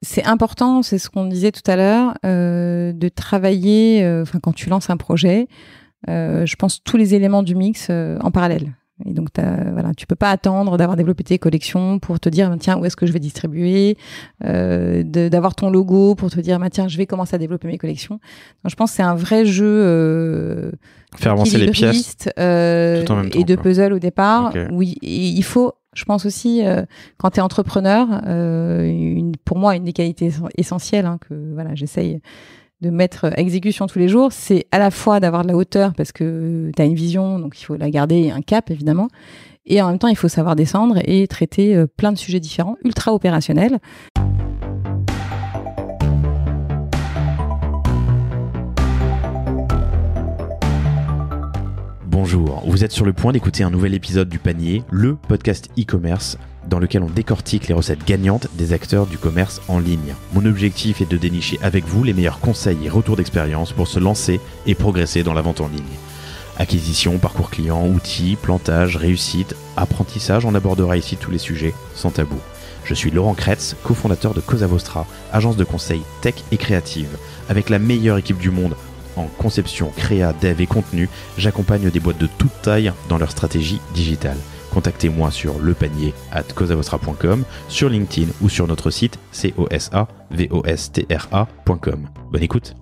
c'est important, c'est ce qu'on disait tout à l'heure, de travailler, quand tu lances un projet, je pense tous les éléments du mix en parallèle. Et donc, tu peux pas attendre d'avoir développé tes collections pour te dire, tiens, où est-ce que je vais distribuer, d'avoir ton logo pour te dire, tiens, je vais commencer à développer mes collections. Donc, je pense que c'est un vrai jeu faire avancer les pièces tout en même temps, et de puzzle au départ. Okay. Oui, et il faut, je pense aussi, quand tu es entrepreneur, pour moi, une des qualités essentielles que j'essaye de mettre à exécution tous les jours, c'est à la fois d'avoir de la hauteur parce que tu as une vision, donc il faut la garder, et un cap évidemment, et en même temps il faut savoir descendre et traiter plein de sujets différents, ultra opérationnels. Bonjour, vous êtes sur le point d'écouter un nouvel épisode du Panier, le podcast e-commerce dans lequel on décortique les recettes gagnantes des acteurs du commerce en ligne. Mon objectif est de dénicher avec vous les meilleurs conseils et retours d'expérience pour se lancer et progresser dans la vente en ligne. Acquisition, parcours client, outils, plantage, réussite, apprentissage, on abordera ici tous les sujets sans tabou. Je suis Laurent Kretz, cofondateur de Cosa Vostra, agence de conseil tech et créative. Avec la meilleure équipe du monde en conception, créa, dev et contenu, j'accompagne des boîtes de toute taille dans leur stratégie digitale. Contactez-moi sur lepanier@cosavostra.com, sur LinkedIn ou sur notre site cosavostra.com. Bonne écoute.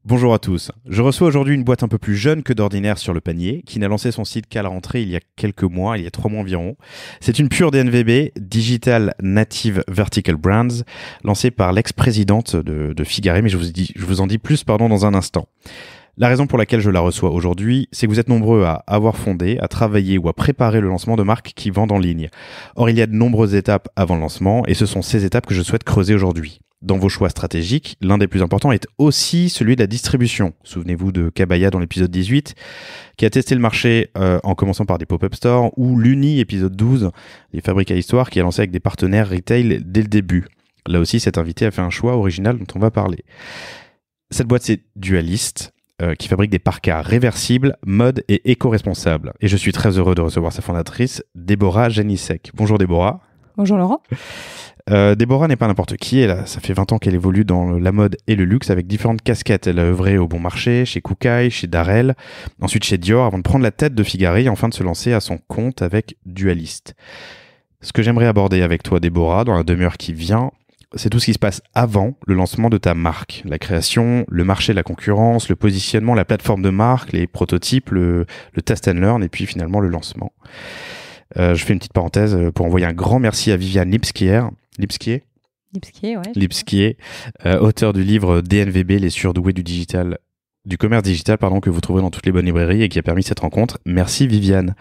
Bonjour à tous, je reçois aujourd'hui une boîte un peu plus jeune que d'ordinaire sur le panier, qui n'a lancé son site qu'à la rentrée il y a quelques mois, il y a 3 mois environ. C'est une pure DNVB, Digital Native Vertical Brands, lancée par l'ex-présidente de Figare, mais je vous en dis plus dans un instant. La raison pour laquelle je la reçois aujourd'hui, c'est que vous êtes nombreux à avoir fondé, à travailler ou à préparer le lancement de marques qui vendent en ligne. Or, il y a de nombreuses étapes avant le lancement, et ce sont ces étapes que je souhaite creuser aujourd'hui. Dans vos choix stratégiques, l'un des plus importants est aussi celui de la distribution. Souvenez-vous de Kabaya dans l'épisode 18, qui a testé le marché en commençant par des pop-up stores, ou l'Uni, épisode 12, les fabriques à histoire, qui a lancé avec des partenaires retail dès le début. Là aussi, cet invité a fait un choix original dont on va parler. Cette boîte, c'est Dualist, qui fabrique des parkas réversibles, mode et éco-responsables. Et je suis très heureux de recevoir sa fondatrice, Déborah Janicek. Bonjour Déborah. Bonjour Laurent. Déborah n'est pas n'importe qui, ça fait 20 ans qu'elle évolue dans la mode et le luxe avec différentes casquettes. Elle a œuvré au Bon Marché, chez Koukaï, chez Darel, ensuite chez Dior, avant de prendre la tête de Figare et enfin de se lancer à son compte avec Dualist. Ce que j'aimerais aborder avec toi Déborah, dans la demi-heure qui vient, c'est tout ce qui se passe avant le lancement de ta marque. La création, le marché, la concurrence, le positionnement, la plateforme de marque, les prototypes, le test and learn et puis finalement le lancement. Je fais une petite parenthèse pour envoyer un grand merci à Viviane Lipskier, auteur du livre DNVB, les surdoués du commerce digital, que vous trouverez dans toutes les bonnes librairies et qui a permis cette rencontre. Merci Viviane.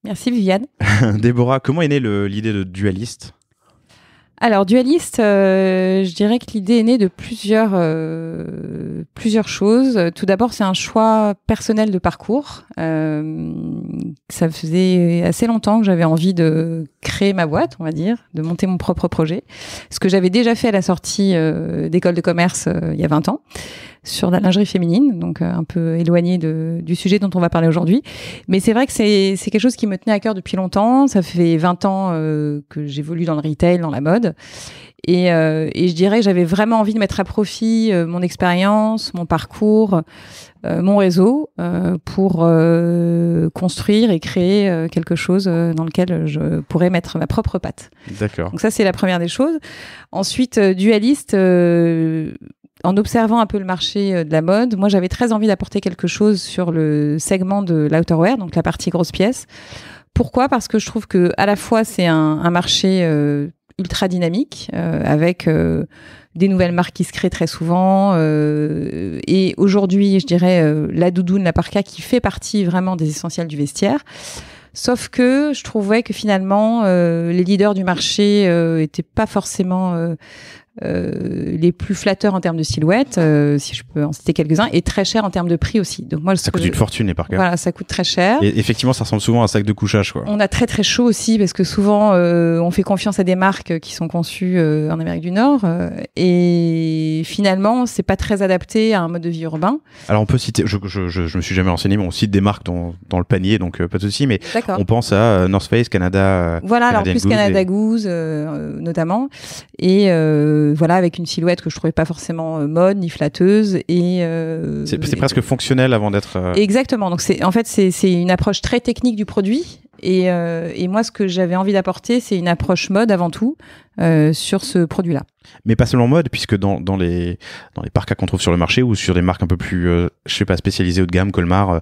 Merci Viviane. Déborah, comment est née l'idée de Dualist ? Alors, Dualist, je dirais que l'idée est née de plusieurs choses. Tout d'abord, c'est un choix personnel de parcours. Ça faisait assez longtemps que j'avais envie de créer ma boîte, on va dire, de monter mon propre projet. Ce que j'avais déjà fait à la sortie d'école de commerce il y a 20 ans, sur la lingerie féminine, donc un peu éloigné du sujet dont on va parler aujourd'hui. Mais c'est vrai que c'est quelque chose qui me tenait à cœur depuis longtemps. Ça fait 20 ans que j'évolue dans le retail, dans la mode. Et je dirais que j'avais vraiment envie de mettre à profit mon expérience, mon parcours, mon réseau pour construire et créer quelque chose dans lequel je pourrais mettre ma propre patte. D'accord. Donc ça, c'est la première des choses. Ensuite, Dualist, en observant un peu le marché de la mode, moi, j'avais très envie d'apporter quelque chose sur le segment de l'outerwear, donc la partie grosse pièce. Pourquoi ? Parce que je trouve que à la fois, c'est un marché ultra dynamique, avec des nouvelles marques qui se créent très souvent. Et aujourd'hui, je dirais, la doudoune, la parka, qui fait partie vraiment des essentiels du vestiaire. Sauf que je trouvais que finalement, les leaders du marché étaient pas forcément les plus flatteurs en termes de silhouette, si je peux en citer quelques-uns, et très cher en termes de prix aussi. Donc moi, ça coûte une fortune, les parkas. Voilà, ça coûte très cher. Et effectivement, ça ressemble souvent à un sac de couchage, quoi. On a très très chaud aussi parce que souvent on fait confiance à des marques qui sont conçues en Amérique du Nord et finalement c'est pas très adapté à un mode de vie urbain. Alors on peut citer, je me suis jamais renseigné, mais on cite des marques dans le panier, donc pas de souci. Mais on pense à North Face, Canada. Voilà, alors plus Canada Goose notamment, et voilà, avec une silhouette que je trouvais pas forcément mode ni flatteuse et c'est presque fonctionnel avant d'être. Exactement. Donc c'est une approche très technique du produit. Et moi, ce que j'avais envie d'apporter, c'est une approche mode avant tout sur ce produit-là. Mais pas seulement mode, puisque dans les parkas qu'on trouve sur le marché ou sur des marques un peu plus, je sais pas, spécialisées haut de gamme, Colmar,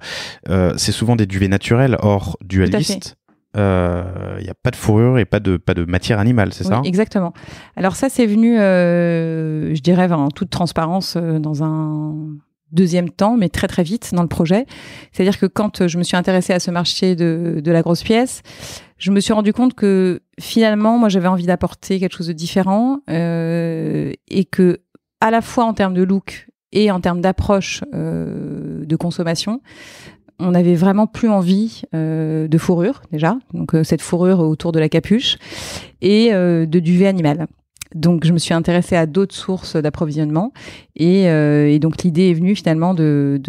c'est souvent des duvets naturels, or dualistes. Il n'y a pas de fourrure et pas de matière animale, c'est ça ? Exactement. Alors ça, c'est venu, je dirais, en toute transparence, dans un deuxième temps, mais très très vite dans le projet. C'est-à-dire que quand je me suis intéressée à ce marché de la grosse pièce, je me suis rendu compte que finalement, moi, j'avais envie d'apporter quelque chose de différent et que, à la fois en termes de look et en termes d'approche de consommation, on n'avait vraiment plus envie de fourrure déjà, donc cette fourrure autour de la capuche, et de duvet animal. Donc je me suis intéressée à d'autres sources d'approvisionnement et donc l'idée est venue finalement de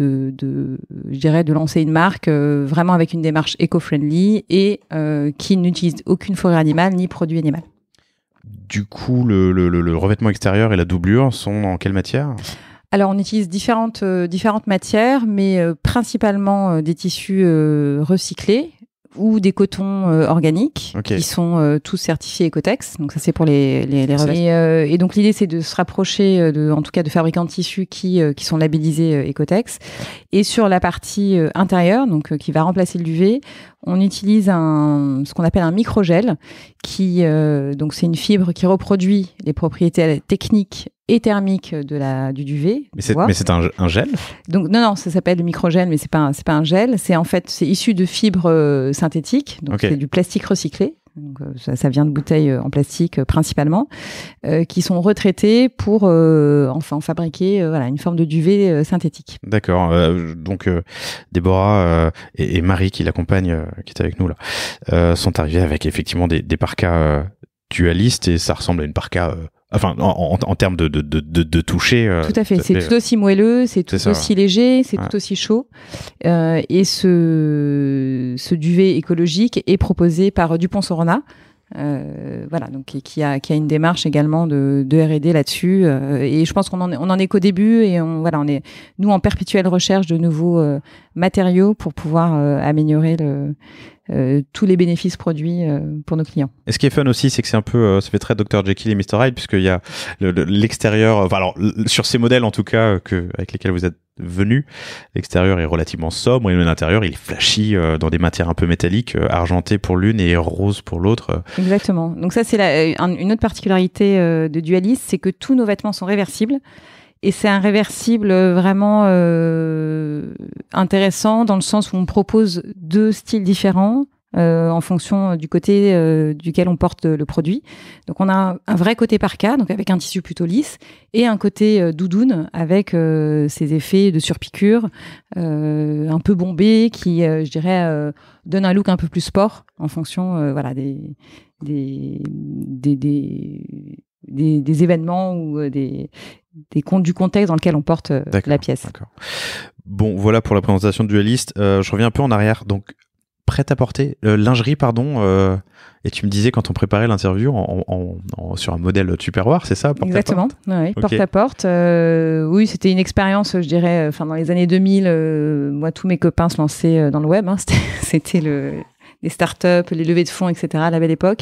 lancer une marque vraiment avec une démarche éco-friendly et qui n'utilise aucune fourrure animale ni produit animal. Du coup, le revêtement extérieur et la doublure sont en quelle matière ? Alors, on utilise différentes matières, mais principalement des tissus recyclés ou des cotons organiques qui sont tous certifiés Ecotex. Donc ça, c'est pour les revêtements. Et donc l'idée, c'est de se rapprocher en tout cas de fabricants de tissus qui sont labellisés Ecotex. Et sur la partie intérieure, donc qui va remplacer le duvet, on utilise ce qu'on appelle un microgel, donc c'est une fibre qui reproduit les propriétés techniques et thermiques du duvet. Mais c'est un gel ? Donc non, ça s'appelle le microgel, mais c'est pas un gel. C'est issu de fibres synthétiques, donc c'est du plastique recyclé. Donc ça vient de bouteilles en plastique principalement, qui sont retraitées pour enfin fabriquer une forme de duvet synthétique. D'accord. Donc Déborah et Marie qui l'accompagnent, qui est avec nous là, sont arrivées avec effectivement des parkas dualistes et ça ressemble à une parka. Enfin, en termes de toucher. Tout à fait. C'est tout aussi moelleux, c'est tout aussi léger, c'est tout aussi chaud. Et ce duvet écologique est proposé par Dupont-Sorona. Voilà, donc qui a une démarche également de R&D là-dessus. Et je pense qu'on en est qu'au début et on est nous en perpétuelle recherche de nouveaux matériaux pour pouvoir améliorer tous les bénéfices produits pour nos clients. Et ce qui est fun aussi, c'est que c'est un peu, ça fait très Dr Jekyll et Mr Hyde, puisqu'il y a l'extérieur, enfin alors sur ces modèles en tout cas avec lesquels vous êtes venus, l'extérieur est relativement sobre et l'intérieur il est flashy dans des matières un peu métalliques, argenté pour l'une et rose pour l'autre. Exactement. Donc ça c'est une autre particularité de Dualis, c'est que tous nos vêtements sont réversibles. Et c'est un réversible vraiment intéressant dans le sens où on propose deux styles différents en fonction du côté duquel on porte le produit. Donc on a un vrai côté parka, donc avec un tissu plutôt lisse, et un côté doudoune avec ces effets de surpiqûre un peu bombés qui, je dirais, donnent un look un peu plus sport en fonction des événements ou du contexte dans lequel on porte la pièce. D'accord. Bon, voilà pour la présentation de Dualist. Je reviens un peu en arrière. Donc, prêt-à-porter, lingerie, pardon. Et tu me disais quand on préparait l'interview sur un modèle Tupperware, c'est ça, Exactement. Oui, porte-à-porte. Oui, c'était une expérience, je dirais, dans les années 2000. Moi, tous mes copains se lançaient dans le web. Hein, c'était les startups, les levées de fonds, etc. à la belle époque.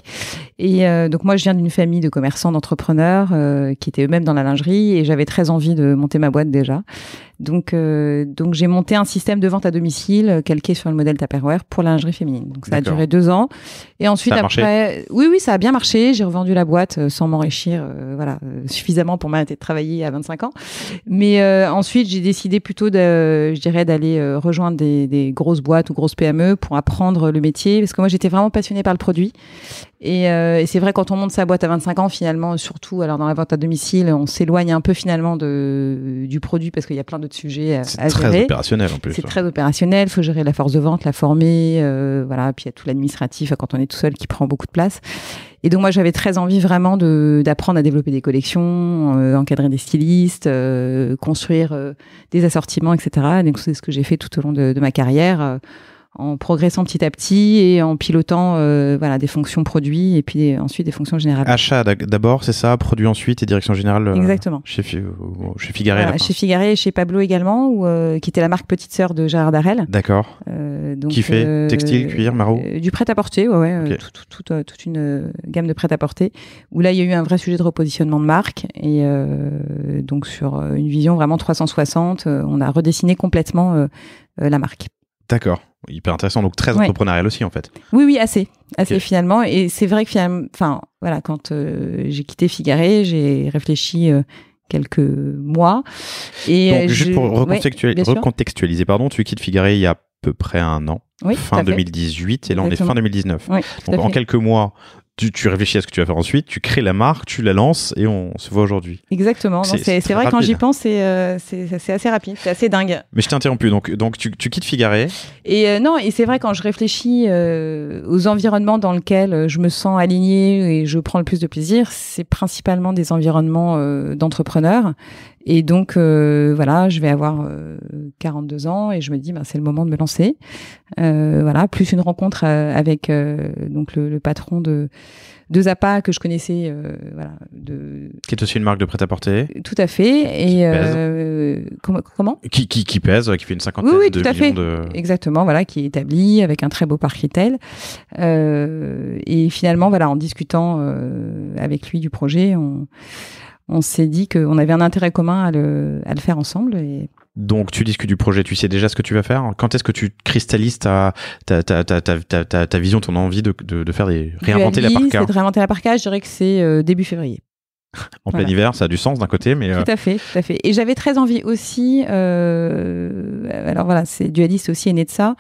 Et donc moi, je viens d'une famille de commerçants, d'entrepreneurs qui étaient eux-mêmes dans la lingerie et j'avais très envie de monter ma boîte déjà. Donc j'ai monté un système de vente à domicile calqué sur le modèle Tupperware pour la lingerie féminine. Donc ça a duré 2 ans. Et ensuite, ça a après, marché. oui, ça a bien marché. J'ai revendu la boîte sans m'enrichir, suffisamment pour m'arrêter de travailler à 25 ans. Mais ensuite, j'ai décidé plutôt d'aller rejoindre des grosses boîtes ou grosses PME pour apprendre le métier, parce que moi, j'étais vraiment passionnée par le produit. Et c'est vrai, quand on monte sa boîte à 25 ans, finalement, surtout alors dans la vente à domicile, on s'éloigne un peu finalement du produit parce qu'il y a plein d'autres sujets à gérer. C'est très opérationnel en plus. C'est très opérationnel. Il faut gérer la force de vente, la former, Puis il y a tout l'administratif quand on est tout seul qui prend beaucoup de place. Et donc moi, j'avais très envie vraiment d'apprendre à développer des collections, encadrer des stylistes, construire des assortiments, etc. Donc c'est ce que j'ai fait tout au long de ma carrière. En progressant petit à petit et en pilotant des fonctions produits et puis ensuite des fonctions générales. Achat d'abord, c'est ça, produit ensuite et direction générale. Exactement. Chez Figaré. Chez Figaré et chez Pablo également, qui était la marque petite sœur de Gérard Darel. D'accord. Qui fait textile, cuir, maraud. Du prêt-à-porter, okay. Toute une gamme de prêt-à-porter. Où là, il y a eu un vrai sujet de repositionnement de marque et donc sur une vision vraiment 360, on a redessiné complètement la marque. D'accord. Hyper intéressant, donc très entrepreneurial aussi en fait. Oui, assez finalement. Et c'est vrai que finalement, quand j'ai quitté Figaré, j'ai réfléchi quelques mois. Et donc juste pour recontextualiser, tu quittes Figaré il y a à peu près 1 an, fin 2018, et là on est fin 2019. Oui, donc en quelques mois, tu réfléchis à ce que tu vas faire ensuite, tu crées la marque, tu la lances et on se voit aujourd'hui. Exactement. C'est vrai, quand j'y pense, c'est assez rapide, c'est assez dingue. Mais je t'ai interrompu, donc tu quittes Figaré. Et c'est vrai, quand je réfléchis aux environnements dans lesquels je me sens alignée et je prends le plus de plaisir, c'est principalement des environnements d'entrepreneurs. Et donc, je vais avoir 42 ans et je me dis, c'est le moment de me lancer. Plus une rencontre avec donc le patron de Zappa que je connaissais. Qui est aussi une marque de prêt-à-porter. Tout à fait. Et comment qui pèse, qui fait une cinquantaine de millions de... Exactement, qui est établi avec un très beau parc retail. Et finalement, en discutant avec lui du projet, on s'est dit qu'on avait un intérêt commun à le faire ensemble. Et... Donc, tu discutes du projet, tu sais déjà ce que tu vas faire. Quand est-ce que tu cristallises ta vision, ton envie de faire réinventer la parka? De réinventer la parka, je dirais que c'est début février. En plein hiver, ça a du sens d'un côté, mais... Tout à fait. Et j'avais très envie aussi, c'est Dualiste aussi est né de ça,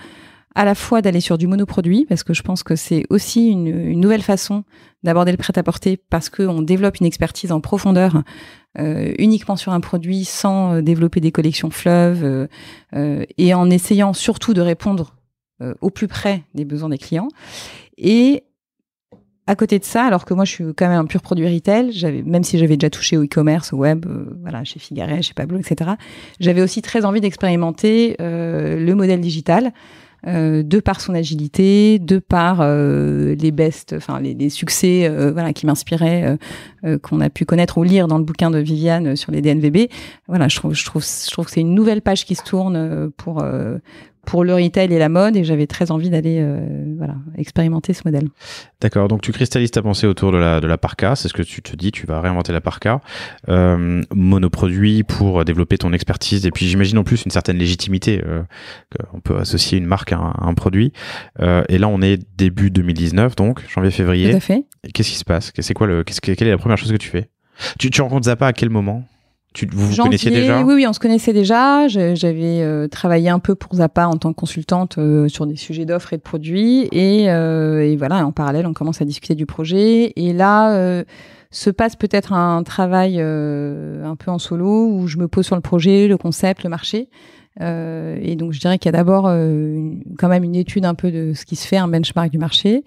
à la fois d'aller sur du monoproduit, parce que je pense que c'est aussi une nouvelle façon d'aborder le prêt-à-porter, parce qu'on développe une expertise en profondeur uniquement sur un produit, sans développer des collections fleuves, et en essayant surtout de répondre au plus près des besoins des clients. Et à côté de ça, alors que moi je suis quand même un pur produit retail, même si j'avais déjà touché au e-commerce, au web, chez Figaré, chez Pablo, etc., j'avais aussi très envie d'expérimenter le modèle digital, de par son agilité, de par les succès qui m'inspiraient, qu'on a pu connaître ou lire dans le bouquin de Viviane sur les DNVB. Je trouve que c'est une nouvelle page qui se tourne pour le retail et la mode, et j'avais très envie d'aller expérimenter ce modèle. D'accord, donc tu cristallises ta pensée autour de la parka, c'est ce que tu te dis, tu vas réinventer la parka, monoproduit pour développer ton expertise, et puis j'imagine en plus une certaine légitimité, qu'on peut associer une marque à un produit, et là on est début 2019, donc janvier-février. Tout à fait. Qu'est-ce qui se passe? Quelle est la première chose que tu fais? Tu rencontres Zappa à quel moment? Vous connaissiez déjà? Oui, on se connaissait déjà. J'avais travaillé un peu pour Zappa en tant que consultante sur des sujets d'offres et de produits. Et en parallèle, on commence à discuter du projet. Et là, se passe peut-être un travail un peu en solo où je me pose sur le projet, le concept, le marché. Et donc, je dirais qu'il y a d'abord quand même une étude un peu de ce qui se fait, un benchmark du marché.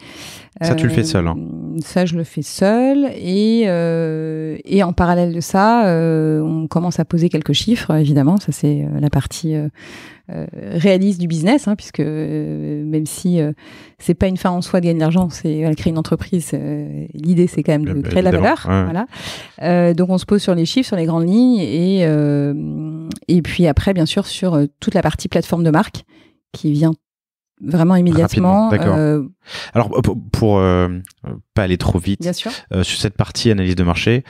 Ça, tu le fais seul, hein? Ça, je le fais seul. Et en parallèle de ça, on commence à poser quelques chiffres, évidemment. Ça, c'est la partie réaliste du business, puisque même si c'est pas une fin en soi de gagner de l'argent, c'est créer une entreprise. L'idée, c'est quand même de créer de la valeur. Ouais. Voilà. Donc, on se pose sur les chiffres, sur les grandes lignes, et puis après, bien sûr, sur toute la partie plateforme de marque qui vient vraiment immédiatement. D'accord. Alors, pour pas aller trop vite, bien sûr. sur cette partie analyse de marché,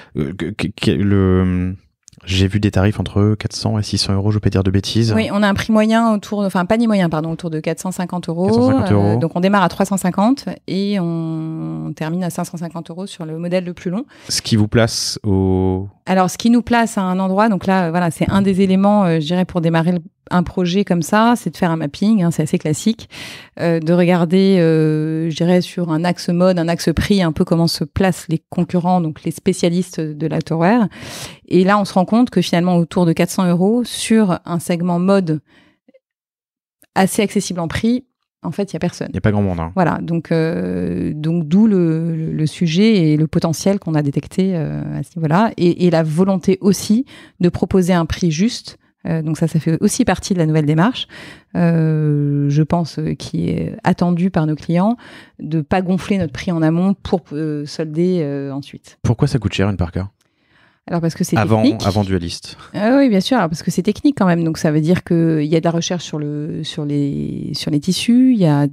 J'ai vu des tarifs entre 400 et 600 euros, je peux dire de bêtises. Oui, on a un prix moyen panier moyen, autour de 450 euros. 450 euros. Donc on démarre à 350 et on termine à 550 euros sur le modèle le plus long. Ce qui vous place au... Alors, ce qui nous place à un endroit, donc là, voilà, c'est un des éléments, je dirais, pour démarrer un projet comme ça, c'est de faire un mapping, c'est assez classique, de regarder, je dirais, sur un axe mode, un axe prix, un peu comment se placent les concurrents, donc les spécialistes de l'outerwear. Et là, on se rend compte que finalement, autour de 400 euros, sur un segment mode assez accessible en prix, en fait, il n'y a personne. Il n'y a pas grand monde. Hein. Voilà, donc d'où le sujet et le potentiel qu'on a détecté à ce niveau-là, et la volonté aussi de proposer un prix juste. Donc ça fait aussi partie de la nouvelle démarche, je pense, qui est attendue par nos clients, de pas gonfler notre prix en amont pour solder ensuite. Pourquoi ça coûte cher une parka ? Alors parce que c'est technique. Avant Dualist. Oui, bien sûr. Alors parce que c'est technique quand même. Donc ça veut dire qu'il y a de la recherche sur les tissus. Il y a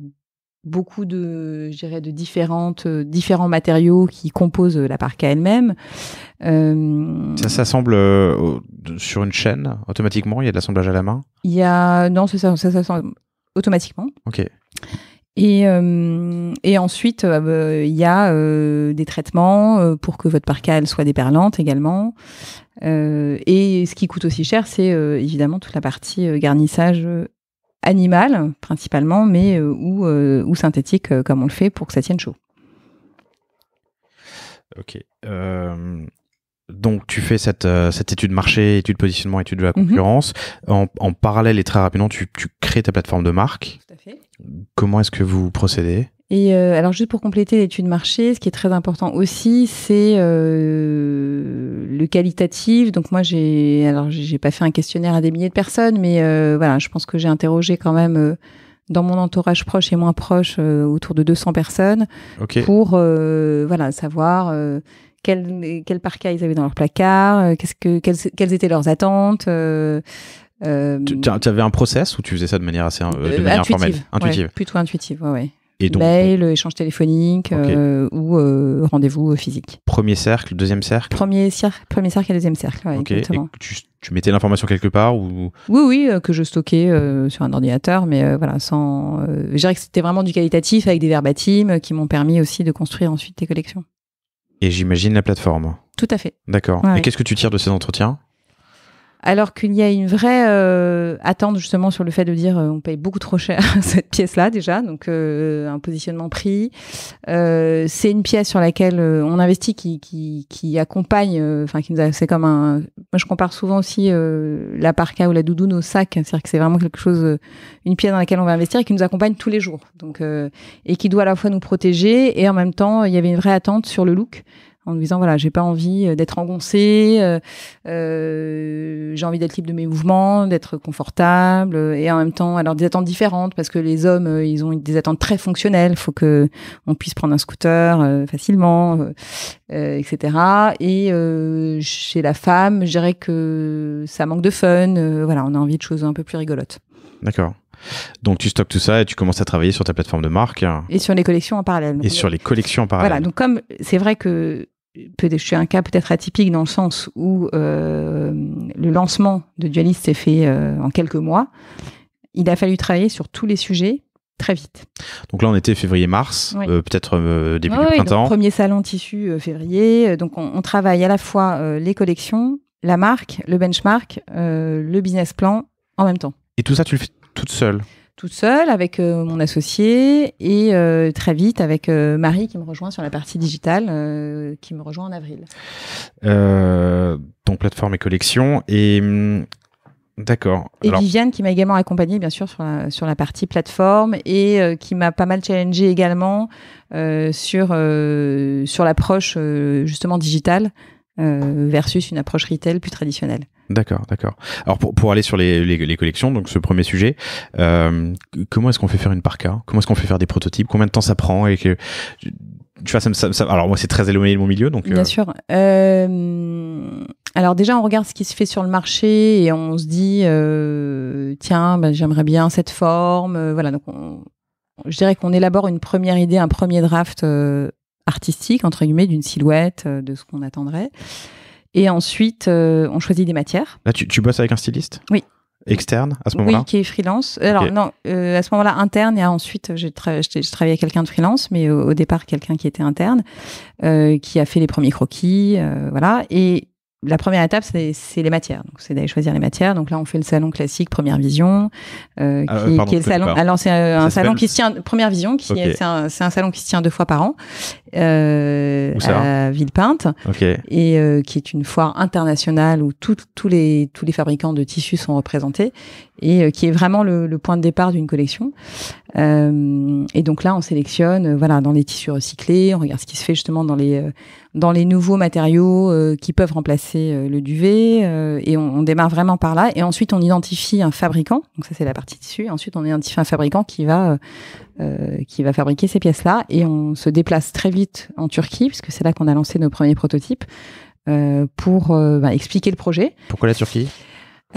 beaucoup de différents matériaux qui composent la parka elle-même. Ça s'assemble sur une chaîne automatiquement. Il y a de l'assemblage à la main. Non, ça s'assemble automatiquement. Ok. Et ensuite, il y a des traitements pour que votre parka elle soit déperlante également. Et ce qui coûte aussi cher, c'est évidemment toute la partie garnissage animal principalement, mais ou synthétique comme on le fait pour que ça tienne chaud. Ok. Donc tu fais cette étude marché, étude positionnement, étude de la concurrence. En parallèle et très rapidement, tu crées ta plateforme de marque. Tout à fait. Comment est-ce que vous procédez ? Et alors juste pour compléter l'étude marché, ce qui est très important aussi, c'est le qualitatif. Donc moi j'ai pas fait un questionnaire à des milliers de personnes, mais voilà, je pense que j'ai interrogé quand même dans mon entourage proche et moins proche autour de 200 personnes pour voilà savoir quel parka ils avaient dans leur placard, quelles étaient leurs attentes. Tu avais un process ou tu faisais ça de manière assez de manière informelle, intuitive, ouais, plutôt intuitive, ouais. Et donc, mail, échange téléphonique ou rendez-vous physique. Premier cercle, deuxième cercle. Premier cercle et deuxième cercle, ouais, exactement. Et tu mettais l'information quelque part ou... Oui, que je stockais sur un ordinateur, mais voilà, sans. Je dirais que c'était vraiment du qualitatif avec des verbatim qui m'ont permis aussi de construire ensuite des collections. Et j'imagine la plateforme. Tout à fait. D'accord. Ouais, et qu'est-ce que tu tires de ces entretiens ? Alors qu'il y a une vraie attente justement sur le fait de dire on paye beaucoup trop cher cette pièce-là déjà, donc un positionnement prix. C'est une pièce sur laquelle on investit qui accompagne, c'est comme un. Moi je compare souvent aussi la parka ou la doudoune au sac, c'est-à-dire que c'est vraiment quelque chose, une pièce dans laquelle on va investir et qui nous accompagne tous les jours, donc et qui doit à la fois nous protéger et en même temps il y avait une vraie attente sur le look. En me disant, voilà, j'ai pas envie d'être engoncée, j'ai envie d'être libre de mes mouvements, d'être confortable, et en même temps, alors des attentes différentes, parce que les hommes, ils ont des attentes très fonctionnelles, il faut que on puisse prendre un scooter facilement, etc. Et chez la femme, je dirais que ça manque de fun, voilà, on a envie de choses un peu plus rigolotes. D'accord. Donc tu stockes tout ça et tu commences à travailler sur ta plateforme de marque. Et sur les collections en parallèle. Et sur les collections en parallèle. Voilà, donc comme c'est vrai que je suis un cas peut-être atypique dans le sens où le lancement de Dualist s'est fait en quelques mois. Il a fallu travailler sur tous les sujets très vite. Donc là, on était février-mars, oui. Peut-être début du printemps. Donc, premier salon tissu février. Donc on travaille à la fois les collections, la marque, le benchmark, le business plan en même temps. Et tout ça, tu le fais toute seule ? Toute seule avec mon associé et très vite avec Marie qui me rejoint sur la partie digitale, qui me rejoint en avril. Donc plateforme et collection et d'accord. Et alors... Viviane qui m'a également accompagnée bien sûr sur la partie plateforme et qui m'a pas mal challengée également sur l'approche justement digitale versus une approche retail plus traditionnelle. D'accord. Alors pour aller sur les collections, donc ce premier sujet, comment est-ce qu'on fait faire une parka ? Comment est-ce qu'on fait faire des prototypes ? Combien de temps ça prend ? Et que tu vois, alors moi c'est très éloigné de mon milieu, donc. Bien sûr. Alors déjà on regarde ce qui se fait sur le marché et on se dit tiens, j'aimerais bien cette forme. Voilà, donc je dirais qu'on élabore une première idée, un premier draft artistique entre guillemets d'une silhouette, de ce qu'on attendrait. Et ensuite, on choisit des matières. Là, tu bosses avec un styliste ? Oui. Externe à ce moment-là ? Oui, qui est freelance. Alors non, à ce moment-là interne, et ensuite j'ai travaillé avec quelqu'un de freelance, mais au départ quelqu'un qui était interne, qui a fait les premiers croquis, voilà. Et la première étape, c'est les matières. Donc, c'est d'aller choisir les matières. Donc là, on fait le salon classique Première Vision, qui est le salon. Alors, c'est un salon qui se tient Première Vision, c'est un salon qui se tient 2 fois par an, à Villepinte, et qui est une foire internationale où tous les fabricants de tissus sont représentés, et qui est vraiment le point de départ d'une collection. Et donc là, on sélectionne, voilà, dans les tissus recyclés, on regarde ce qui se fait justement dans les nouveaux matériaux qui peuvent remplacer le duvet, et on démarre vraiment par là. Et ensuite, on identifie un fabricant. Donc ça, c'est la partie tissu. Et ensuite, on identifie un fabricant qui va fabriquer ces pièces-là, et on se déplace très vite en Turquie, puisque c'est là qu'on a lancé nos premiers prototypes, pour expliquer le projet. Pourquoi la Turquie ?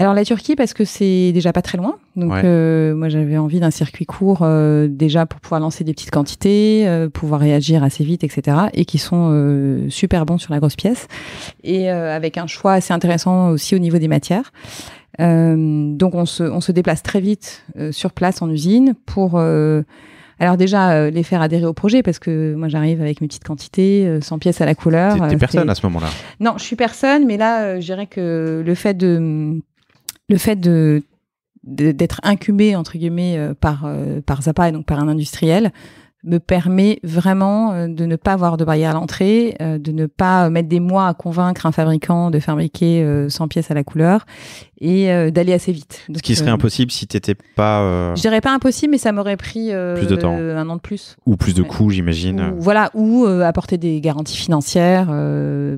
Alors la Turquie, parce que c'est déjà pas très loin. Donc moi j'avais envie d'un circuit court, déjà pour pouvoir lancer des petites quantités, pouvoir réagir assez vite, etc. Et qui sont super bons sur la grosse pièce. Et avec un choix assez intéressant aussi au niveau des matières. Donc on se déplace très vite sur place en usine pour alors déjà les faire adhérer au projet, parce que moi j'arrive avec mes petites quantités, 100 pièces à la couleur. T'es personne à ce moment-là ? Non, je suis personne, mais là je dirais que le fait d'être incubé entre guillemets par Zapa, et donc par un industriel, me permet vraiment de ne pas avoir de barrière à l'entrée, de ne pas mettre des mois à convaincre un fabricant de fabriquer 100 pièces à la couleur, et d'aller assez vite. Donc, ce qui serait impossible si t'étais pas... Je dirais pas impossible, mais ça m'aurait pris plus de temps. 1 an de plus. Ou plus de coûts, j'imagine. Ou apporter des garanties financières,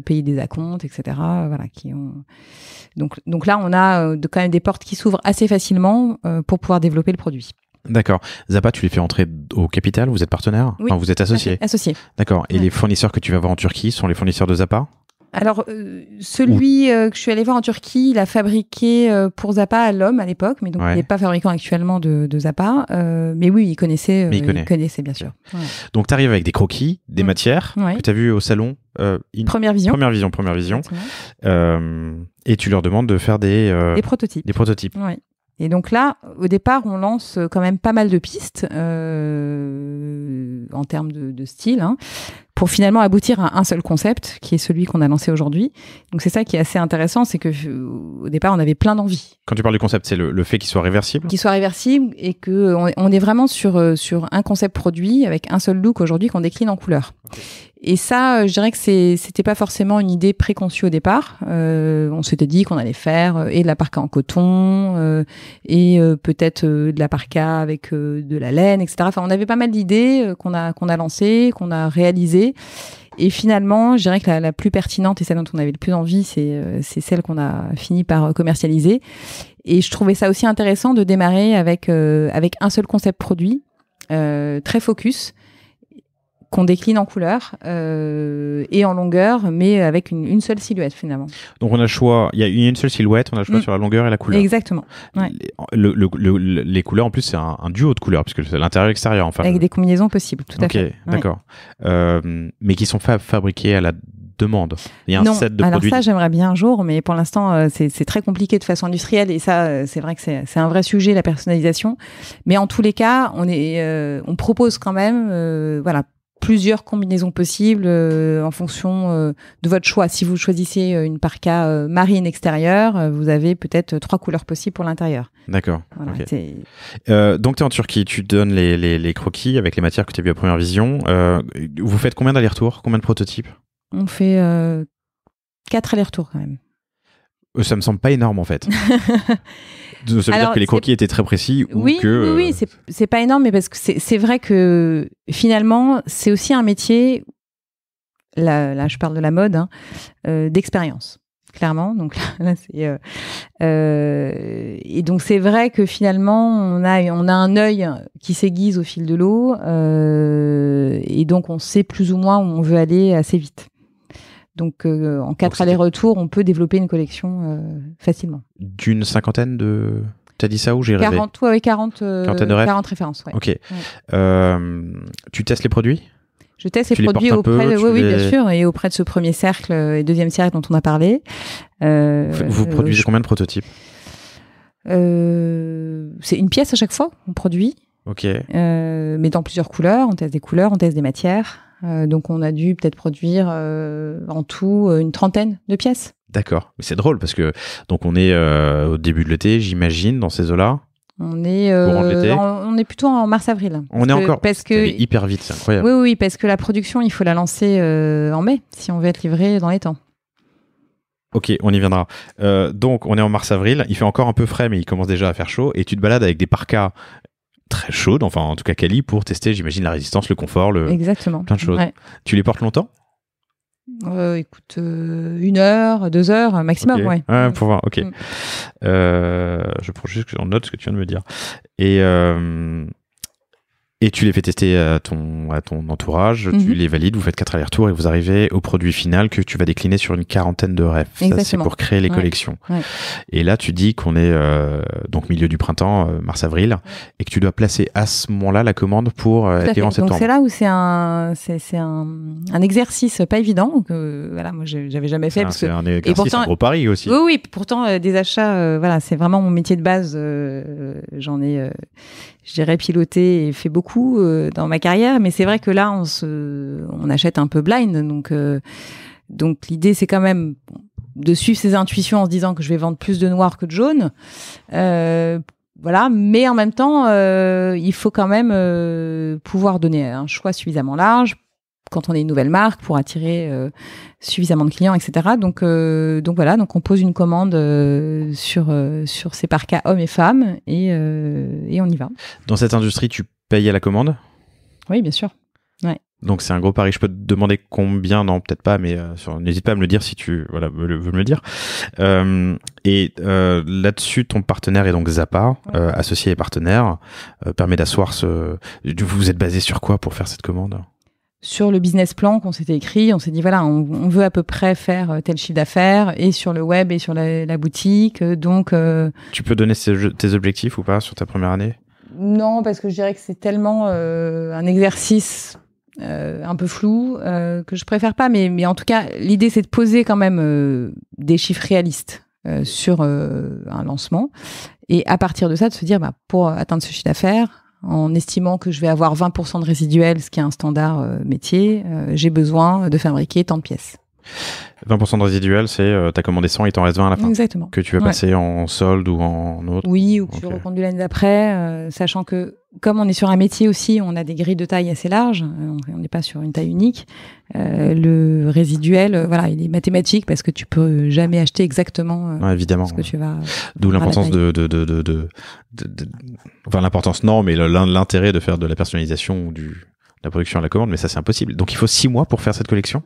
payer des acomptes, etc. Voilà, Donc là, on a quand même des portes qui s'ouvrent assez facilement pour pouvoir développer le produit. D'accord. Zapa, tu les fais entrer au capital ? Vous êtes partenaire ? Oui. Enfin, vous êtes associé ? Associé. D'accord. Et les fournisseurs que tu vas voir en Turquie sont les fournisseurs de Zapa ? Alors, celui que je suis allée voir en Turquie, il a fabriqué pour Zapa à L'Homme à l'époque, mais donc il n'est pas fabricant actuellement de Zapa. Mais oui, il connaissait. Il connaissait, bien sûr. Ouais. Donc, tu arrives avec des croquis, des matières que tu as vues au salon. Première Vision. Et tu leur demandes de faire des prototypes. Des prototypes. Oui. Et donc là, au départ, on lance quand même pas mal de pistes en termes de style, pour finalement aboutir à un seul concept, qui est celui qu'on a lancé aujourd'hui. Donc c'est ça qui est assez intéressant, c'est que au départ, on avait plein d'envies. Quand tu parles du concept, c'est le fait qu'il soit réversible ? Qu'il soit réversible, et qu'on est vraiment sur un concept produit avec un seul look aujourd'hui qu'on décline en couleur. Okay. Et ça, je dirais que c'était pas forcément une idée préconçue au départ. On s'était dit qu'on allait faire et de la parka en coton, et peut-être de la parka avec de la laine, etc. Enfin, on avait pas mal d'idées qu'on a lancées, qu'on a réalisées. Et finalement, je dirais que la plus pertinente et celle dont on avait le plus envie, c'est celle qu'on a fini par commercialiser. Et je trouvais ça aussi intéressant de démarrer avec un seul concept produit, très focus, qu'on décline en couleur et en longueur, mais avec une seule silhouette finalement. Donc on a le choix, il y a une seule silhouette, on a le choix sur la longueur et la couleur. Exactement. Ouais. Les couleurs, en plus, c'est un duo de couleurs, puisque c'est l'intérieur et l'extérieur. Enfin, avec des combinaisons possibles, tout à fait. Ok, d'accord. Mais qui sont fabriqués à la demande. Il y a un set de produits. Alors ça, j'aimerais bien un jour, mais pour l'instant, c'est très compliqué de façon industrielle, et ça, c'est vrai que c'est un vrai sujet, la personnalisation. Mais en tous les cas, on propose quand même, plusieurs combinaisons possibles en fonction de votre choix. Si vous choisissez une parka marine extérieure, vous avez peut-être 3 couleurs possibles pour l'intérieur. D'accord. Voilà, okay. Donc tu es en Turquie, tu donnes les croquis avec les matières que tu as vues à Première Vision. Vous faites combien d'allers-retours ? Combien de prototypes ? On fait 4 allers-retours quand même. Ça me semble pas énorme en fait. Ça veut dire que les croquis étaient très précis ou que... Oui, c'est pas énorme, mais parce que c'est vrai que finalement, c'est aussi un métier, là je parle de la mode, d'expérience, clairement. Donc là c'est... et donc c'est vrai que finalement, on a un œil qui s'aiguise au fil de l'eau, et donc on sait plus ou moins où on veut aller assez vite. Donc, en 4 allers-retours, on peut développer une collection facilement. D'une cinquantaine de... T'as dit ça ou j'ai rêvé ? 40 références. Ouais. Ok. Ouais. Tu testes les produits ? Je teste Tu les les produits portes un auprès peu, de, tu oui, les- bien sûr, et auprès de ce premier cercle et deuxième cercle dont on a parlé. Vous produisez combien de prototypes? C'est une pièce à chaque fois, on produit, Ok. mais dans plusieurs couleurs. On teste des couleurs, on teste des matières. Donc on a dû peut-être produire en tout une 30aine de pièces. D'accord. Mais c'est drôle parce que donc on est au début de l'été, j'imagine, dans ces eaux-là. On est, Courant de l'été. on est plutôt en mars-avril. On est encore. Parce C'est que allé hyper vite, c'est incroyable. oui, oui, parce que la production, il faut la lancer en mai si on veut être livré dans les temps. Ok, on y viendra. Donc, on est en mars-avril. Il fait encore un peu frais, mais il commence déjà à faire chaud. Et tu te balades avec des parkas très chaudes, enfin, en tout cas quali, pour tester, j'imagine, la résistance, le confort, Exactement. plein de choses. Ouais. Tu les portes longtemps? Écoute, 1 heure, 2 heures maximum, Ok. ouais. Ouais, pour voir, ok. Mm. Je prends juste en note ce que tu viens de me dire. Et tu les fais tester à ton entourage, tu les valides, vous faites 4 allers-retours et vous arrivez au produit final que tu vas décliner sur une 40aine de refs. Ça, c'est Exactement. pour créer les Ouais. collections. Ouais. Et là, tu dis qu'on est donc milieu du printemps, mars-avril, et que tu dois placer à ce moment-là la commande pour Tout à être fait. livrée en septembre. Donc c'est là où c'est un exercice pas évident que voilà, moi j'avais jamais fait parce que C'est un exercice, pourtant- un gros pari aussi. oui, oui, pourtant des achats, voilà, c'est vraiment mon métier de base. J'en ai, je dirais, piloté et fait beaucoup dans ma carrière, mais c'est vrai que là, on achète un peu blind, donc l'idée c'est quand même de suivre ses intuitions en se disant que je vais vendre plus de noir que de jaune. Voilà, mais en même temps, il faut quand même pouvoir donner un choix suffisamment large quand on est une nouvelle marque pour attirer suffisamment de clients, etc. Donc voilà, donc on pose une commande sur ces parkas hommes et femmes et on y va. Dans cette industrie, tu payes à la commande. Oui, bien sûr. Donc c'est un gros pari. Je peux te demander combien? Non, peut-être pas, mais n'hésite pas à me le dire si tu veux me le dire. Là-dessus, ton partenaire est donc Zappa, associé et partenaire, permet d'asseoir Vous êtes basé sur quoi pour faire cette commande? Sur le business plan qu'on s'était écrit, on s'est dit voilà, on veut à peu près faire tel chiffre d'affaires et sur le web et sur la boutique. Donc tu peux donner tes objectifs ou pas sur ta première année? Non, parce que je dirais que c'est tellement un exercice un peu flou que je préfère pas. Mais en tout cas, l'idée c'est de poser quand même des chiffres réalistes sur un lancement et à partir de ça de se dire pour atteindre ce chiffre d'affaires, en estimant que je vais avoir 20% de résiduel, ce qui est un standard métier, j'ai besoin de fabriquer tant de pièces. 20% de résiduel, c'est t'as commandé 100 et il t'en reste 20 à la fin. Exactement. Que tu vas passer en solde ou en autre. Oui, ou que tu reconduis l'année d'après, sachant que comme on est sur un métier aussi, on a des grilles de taille assez larges, on n'est pas sur une taille unique. Le résiduel, voilà, il est mathématique parce que tu peux jamais acheter exactement évidemment, ce que tu vas. D'où l'importance enfin l'importance non, mais l'intérêt de faire de la personnalisation ou de la production à la commande, mais ça c'est impossible. Donc il faut 6 mois pour faire cette collection?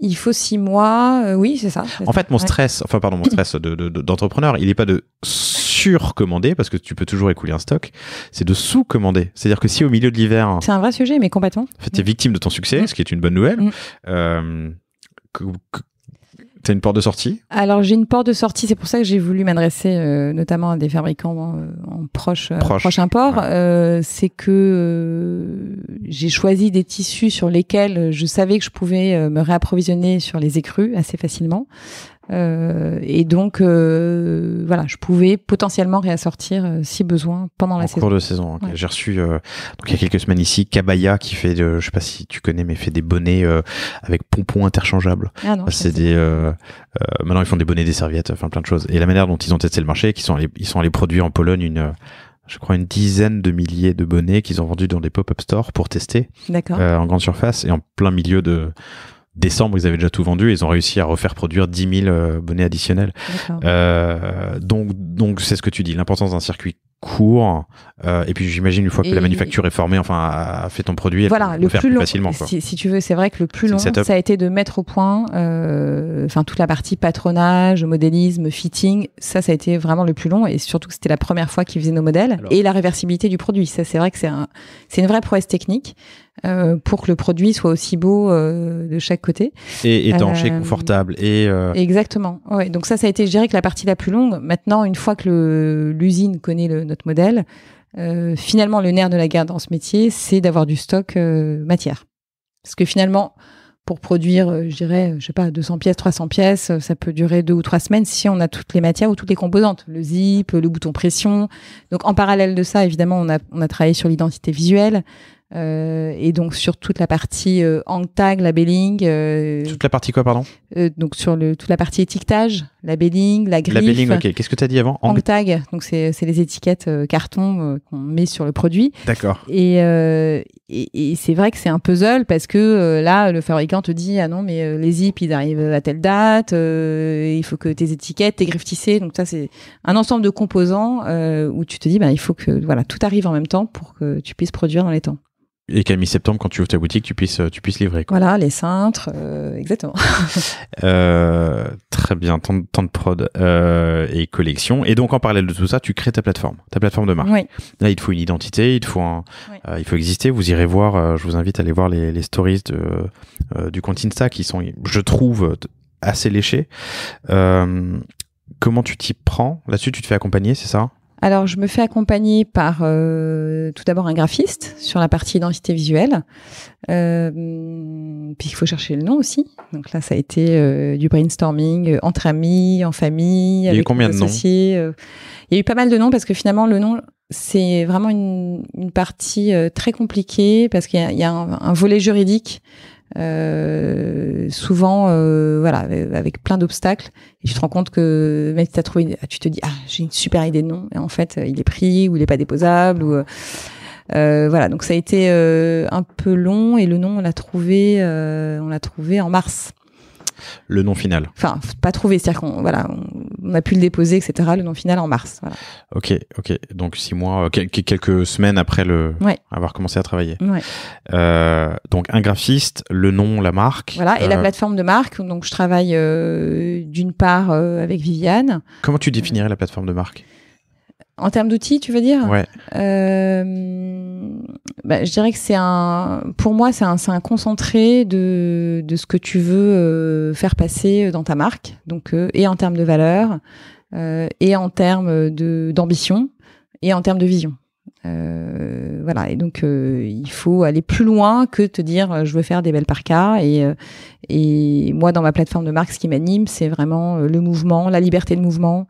Il faut 6 mois, oui, c'est ça. En fait, mon stress d'entrepreneur, il n'est pas de surcommander, parce que tu peux toujours écouler un stock, c'est de sous-commander. C'est-à-dire que si au milieu de l'hiver... C'est un vrai sujet, mais complètement. En fait, tu es victime de ton succès, ce qui est une bonne nouvelle. Tu as une porte de sortie? Alors, j'ai une porte de sortie, c'est pour ça que j'ai voulu m'adresser notamment à des fabricants en proche import. Ouais. C'est que j'ai choisi des tissus sur lesquels je savais que je pouvais me réapprovisionner sur les écrus assez facilement. Et donc, voilà, je pouvais potentiellement réassortir si besoin pendant la saison. En cours de saison. Okay. Ouais. J'ai reçu, donc il y a quelques semaines ici, Kabaya qui fait, je sais pas si tu connais, mais fait des bonnets avec pompons interchangeables. Ah non. C'est des, maintenant ils font des bonnets, des serviettes, enfin plein de choses. Et la manière dont ils ont testé le marché, ils sont allés produire en Pologne je crois une dizaine de milliers de bonnets qu'ils ont vendus dans des pop-up stores pour tester. D'accord. En grande surface et en plein milieu de décembre, ils avaient déjà tout vendu et ils ont réussi à refaire produire 10 000 bonnets additionnels. Donc, c'est ce que tu dis, l'importance d'un circuit court. Et puis, j'imagine, une fois que la manufacture est formée, enfin, a fait ton produit, voilà, le faire plus facilement. Si tu veux, c'est vrai que le plus long, ça a été de mettre au point, toute la partie patronage, modélisme, fitting. Ça a été vraiment le plus long. Et surtout que c'était la première fois qu'ils faisaient nos modèles. Et la réversibilité du produit. Ça, c'est vrai que c'est une vraie prouesse technique. Pour que le produit soit aussi beau de chaque côté. Et étanche et confortable. Exactement. Ouais, donc ça a été, je dirais, que la partie la plus longue. Maintenant, une fois que l'usine connaît notre modèle, finalement, le nerf de la guerre dans ce métier, c'est d'avoir du stock matière. Parce que finalement, pour produire, je dirais, je sais pas, 200 pièces, 300 pièces, ça peut durer 2 ou 3 semaines si on a toutes les matières ou toutes les composantes, le zip, le bouton pression. Donc en parallèle de ça, évidemment, on a travaillé sur l'identité visuelle. Et donc sur toute la partie hang tag, labeling. Toute la partie quoi, pardon? Donc sur toute la partie étiquetage, labeling, la griffe. Labeling, ok. Qu'est-ce que tu as dit avant? Hang tag, donc c'est les étiquettes carton qu'on met sur le produit. D'accord. Et c'est vrai que c'est un puzzle parce que là, le fabricant te dit ah non mais les zips ils arrivent à telle date, il faut que tes étiquettes, tes griffes tissées. Donc ça c'est un ensemble de composants où tu te dis il faut que voilà tout arrive en même temps pour que tu puisses produire dans les temps. Et qu'à mi-septembre, quand tu ouvres ta boutique, tu puisses livrer, quoi. Voilà, les cintres, exactement. Très bien, temps de prod et collection. Et donc, en parallèle de tout ça, tu crées ta plateforme de marque. Oui. Là, il te faut une identité, il faut exister. Vous irez voir, je vous invite à aller voir les stories du compte Insta qui sont, je trouve, assez léchés. Comment tu t'y prends? Là-dessus, tu te fais accompagner, c'est ça? Alors, je me fais accompagner par tout d'abord un graphiste sur la partie identité visuelle. Puis il faut chercher le nom aussi. Donc là, ça a été du brainstorming entre amis, en famille, avec combien des de associés. Il y a eu pas mal de noms parce que finalement, le nom, c'est vraiment une partie très compliquée parce qu'il y a un volet juridique. Souvent voilà avec plein d'obstacles et tu te rends compte que même si t'as trouvé, tu te dis j'ai une super idée de nom et en fait il est pris ou il est pas déposable ou voilà, donc ça a été un peu long et le nom on l'a trouvé en mars. Le nom final. Enfin, pas trouvé, c'est-à-dire qu'on a pu le déposer, etc. Le nom final en mars. Voilà. Ok. Donc 6 mois, quelques semaines après avoir commencé à travailler. Ouais. Donc un graphiste, le nom, la marque. Voilà, et la plateforme de marque. Donc je travaille d'une part avec Viviane. Comment tu définirais la plateforme de marque? En termes d'outils, tu veux dire? Ouais. Je dirais que pour moi, c'est un concentré de ce que tu veux faire passer dans ta marque. Donc, et en termes de valeur, et en termes d'ambition, et en termes de vision. Voilà. Et donc, il faut aller plus loin que te dire, je veux faire des belles parkas. Et moi, dans ma plateforme de marque, ce qui m'anime, c'est vraiment le mouvement, la liberté de mouvement.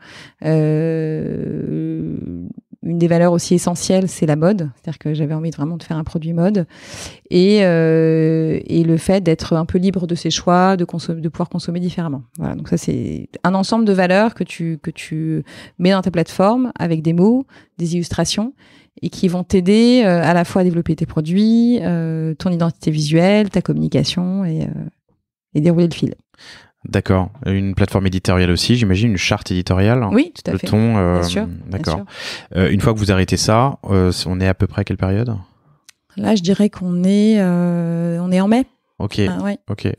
Une des valeurs aussi essentielles, c'est la mode. C'est-à-dire que j'avais envie vraiment de faire un produit mode. Et le fait d'être un peu libre de ses choix, de pouvoir consommer différemment. Voilà. Donc ça, c'est un ensemble de valeurs que tu mets dans ta plateforme avec des mots, des illustrations et qui vont t'aider à la fois à développer tes produits, ton identité visuelle, ta communication et dérouler le fil. D'accord. Une plateforme éditoriale aussi, j'imagine, une charte éditoriale. Oui, tout à fait. Le ton, bien sûr. d'accord. Une fois que vous arrêtez ça, on est à peu près à quelle période? Là, je dirais qu'on est en mai. Ok. Ouais. Ok. Ouais.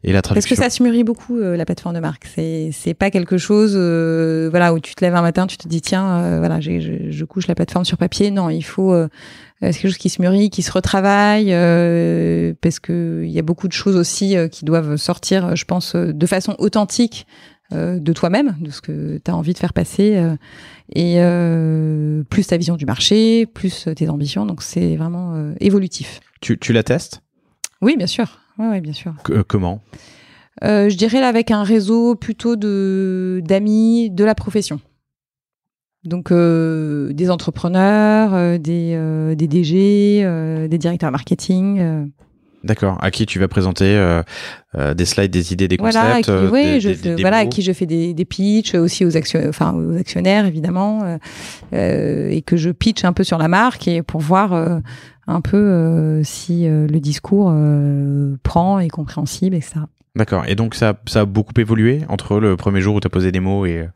Et la traduction. Parce que ça se mûrit beaucoup la plateforme de marque. C'est pas quelque chose où tu te lèves un matin, tu te dis tiens je couche la plateforme sur papier. Non, il faut c'est quelque chose qui se mûrit, qui se retravaille parce que il y a beaucoup de choses aussi qui doivent sortir, je pense, de façon authentique de toi-même, de ce que tu as envie de faire passer et plus ta vision du marché, plus tes ambitions. Donc c'est vraiment évolutif. Tu la testes? Oui, bien sûr. Ouais, bien sûr. Comment? Je dirais là avec un réseau plutôt d'amis de la profession. Donc des entrepreneurs, des DG, des directeurs marketing. D'accord. À qui tu vas présenter des slides, des idées, des concepts. À qui je fais des pitchs aussi aux actionnaires évidemment, et que je pitch un peu sur la marque et pour voir un peu si le discours prend, est compréhensible, etc. D'accord. Et donc ça a beaucoup évolué entre le premier jour où tu as posé des mots et...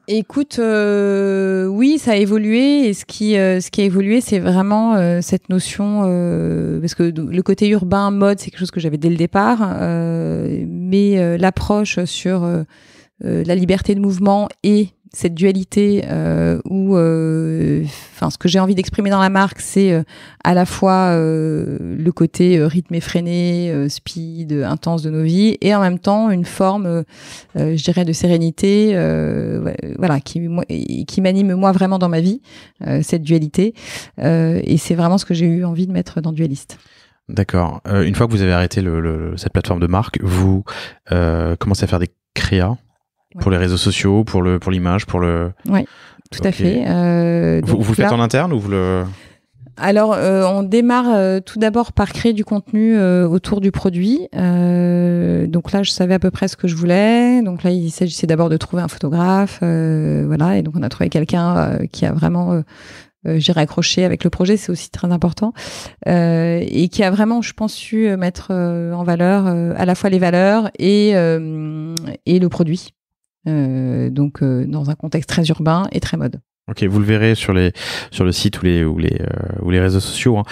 Écoute, oui, ça a évolué. Et ce qui a évolué, c'est vraiment cette notion, parce que le côté urbain, mode, c'est quelque chose que j'avais dès le départ, mais l'approche sur la liberté de mouvement et cette dualité où, ce que j'ai envie d'exprimer dans la marque, c'est à la fois le côté rythme effréné, speed, intense de nos vies, et en même temps une forme, je dirais, de sérénité, qui m'anime moi vraiment dans ma vie, cette dualité. Et c'est vraiment ce que j'ai eu envie de mettre dans Dualiste. D'accord. Une fois que vous avez arrêté cette plateforme de marque, vous commencez à faire des créas pour les réseaux sociaux, pour l'image, pour le... Oui, tout à fait. Vous le faites en interne ou vous le... Alors, on démarre tout d'abord par créer du contenu autour du produit. Donc là, je savais à peu près ce que je voulais. Donc là, il s'agissait d'abord de trouver un photographe. Voilà. Et donc, on a trouvé quelqu'un qui a vraiment, j'irai accroché avec le projet. C'est aussi très important. Et qui a vraiment, je pense, su mettre en valeur à la fois les valeurs et le produit. Donc, dans un contexte très urbain et très mode. Ok, vous le verrez sur le site ou les réseaux sociaux. Hein.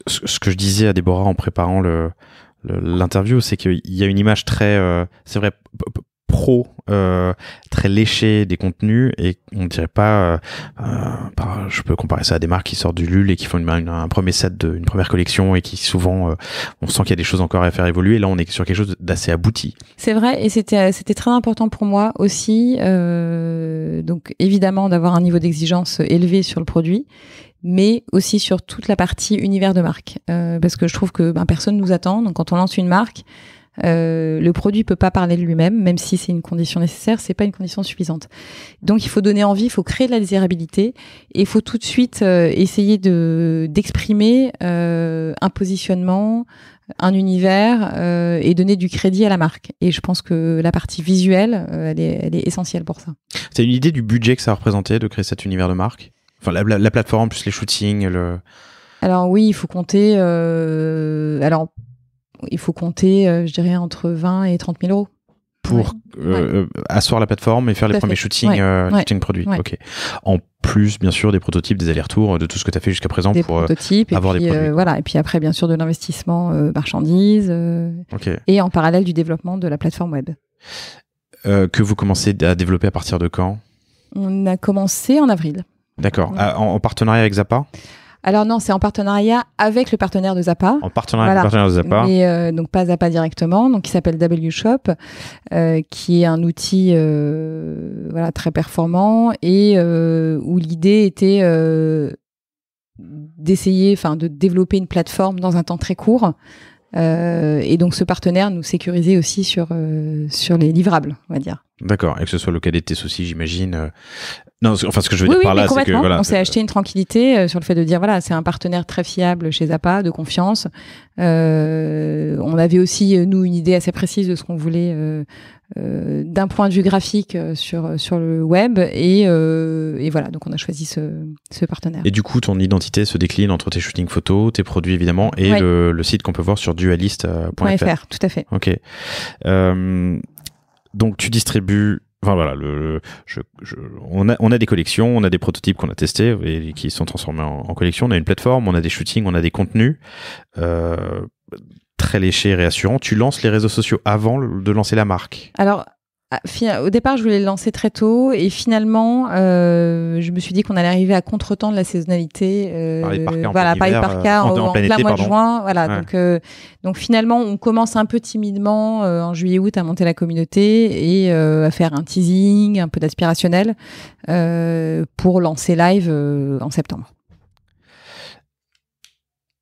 Ce que je disais à Déborah en préparant l'interview, c'est qu'il y a une image très, c'est vrai, pro, très léchée des contenus, et on dirait pas, je peux comparer ça à des marques qui sortent du LUL et qui font un premier set une première collection et qui souvent, on sent qu'il y a des choses encore à faire évoluer. Là, on est sur quelque chose d'assez abouti. C'est vrai, et c'était très important pour moi aussi, donc évidemment d'avoir un niveau d'exigence élevé sur le produit, mais aussi sur toute la partie univers de marque, parce que je trouve que personne nous attend. Donc quand on lance une marque, le produit peut pas parler de lui-même, même si c'est une condition nécessaire, c'est pas une condition suffisante. Donc il faut donner envie, il faut créer de la désirabilité, et il faut tout de suite essayer d'exprimer un positionnement, un univers, et donner du crédit à la marque. Et je pense que la partie visuelle, elle est essentielle pour ça. C'est une idée du budget que ça a représenté de créer cet univers de marque? Enfin, la plateforme plus les shootings, Alors oui, il faut compter. Je dirais, entre 20 et 30 000 euros. Pour asseoir la plateforme et faire les premiers shootings produits. Ouais. Ok. En plus, bien sûr, des prototypes, des allers-retours, de tout ce que tu as fait jusqu'à présent pour avoir des produits. Voilà. Et puis après, bien sûr, de l'investissement marchandises. Et en parallèle du développement de la plateforme web. Que vous commencez à développer à partir de quand? On a commencé en avril. D'accord. En partenariat avec Zappa? Alors non, c'est en partenariat avec le partenaire de Zappa. En partenariat avec le partenaire de Zappa. Mais donc pas Zappa directement, donc qui s'appelle W-Shop, qui est un outil très performant, et où l'idée était de développer une plateforme dans un temps très court. Et donc ce partenaire nous sécurisait aussi sur les livrables, on va dire. D'accord, et que ce soit le cas des TES aussi, j'imagine. Non, enfin, ce que je veux dire par là, c'est que on s'est acheté une tranquillité sur le fait de dire c'est un partenaire très fiable chez Zappa, de confiance. On avait aussi nous une idée assez précise de ce qu'on voulait d'un point de vue graphique sur le web, et voilà, donc on a choisi ce partenaire. Et du coup, ton identité se décline entre tes shootings photos, tes produits évidemment, et le site qu'on peut voir sur dualist.fr. Tout à fait. Ok. Donc tu distribues. Enfin voilà, on a des collections, on a des prototypes qu'on a testés et qui sont transformés en collections. On a une plateforme, on a des shootings, on a des contenus très léchés et réassurants. Tu lances les réseaux sociaux avant de lancer la marque? Alors, au départ, je voulais le lancer très tôt, et finalement, je me suis dit qu'on allait arriver à contre-temps de la saisonnalité. Paris par cas, en plein mois de juin. Voilà, ouais. Donc finalement, on commence un peu timidement en juillet-août à monter la communauté et à faire un teasing, un peu d'aspirationnel pour lancer live en septembre.